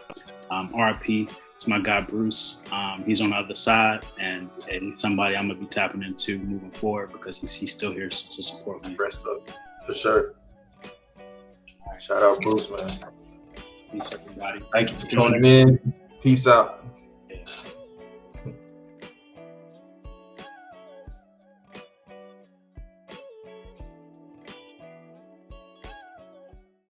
RIP to my guy Bruce. He's on the other side, and he's somebody I'm gonna be tapping into moving forward because he's still here to support me. For sure. Shout out Bruce, man. Peace, everybody. Thank you for tuning in. Peace out.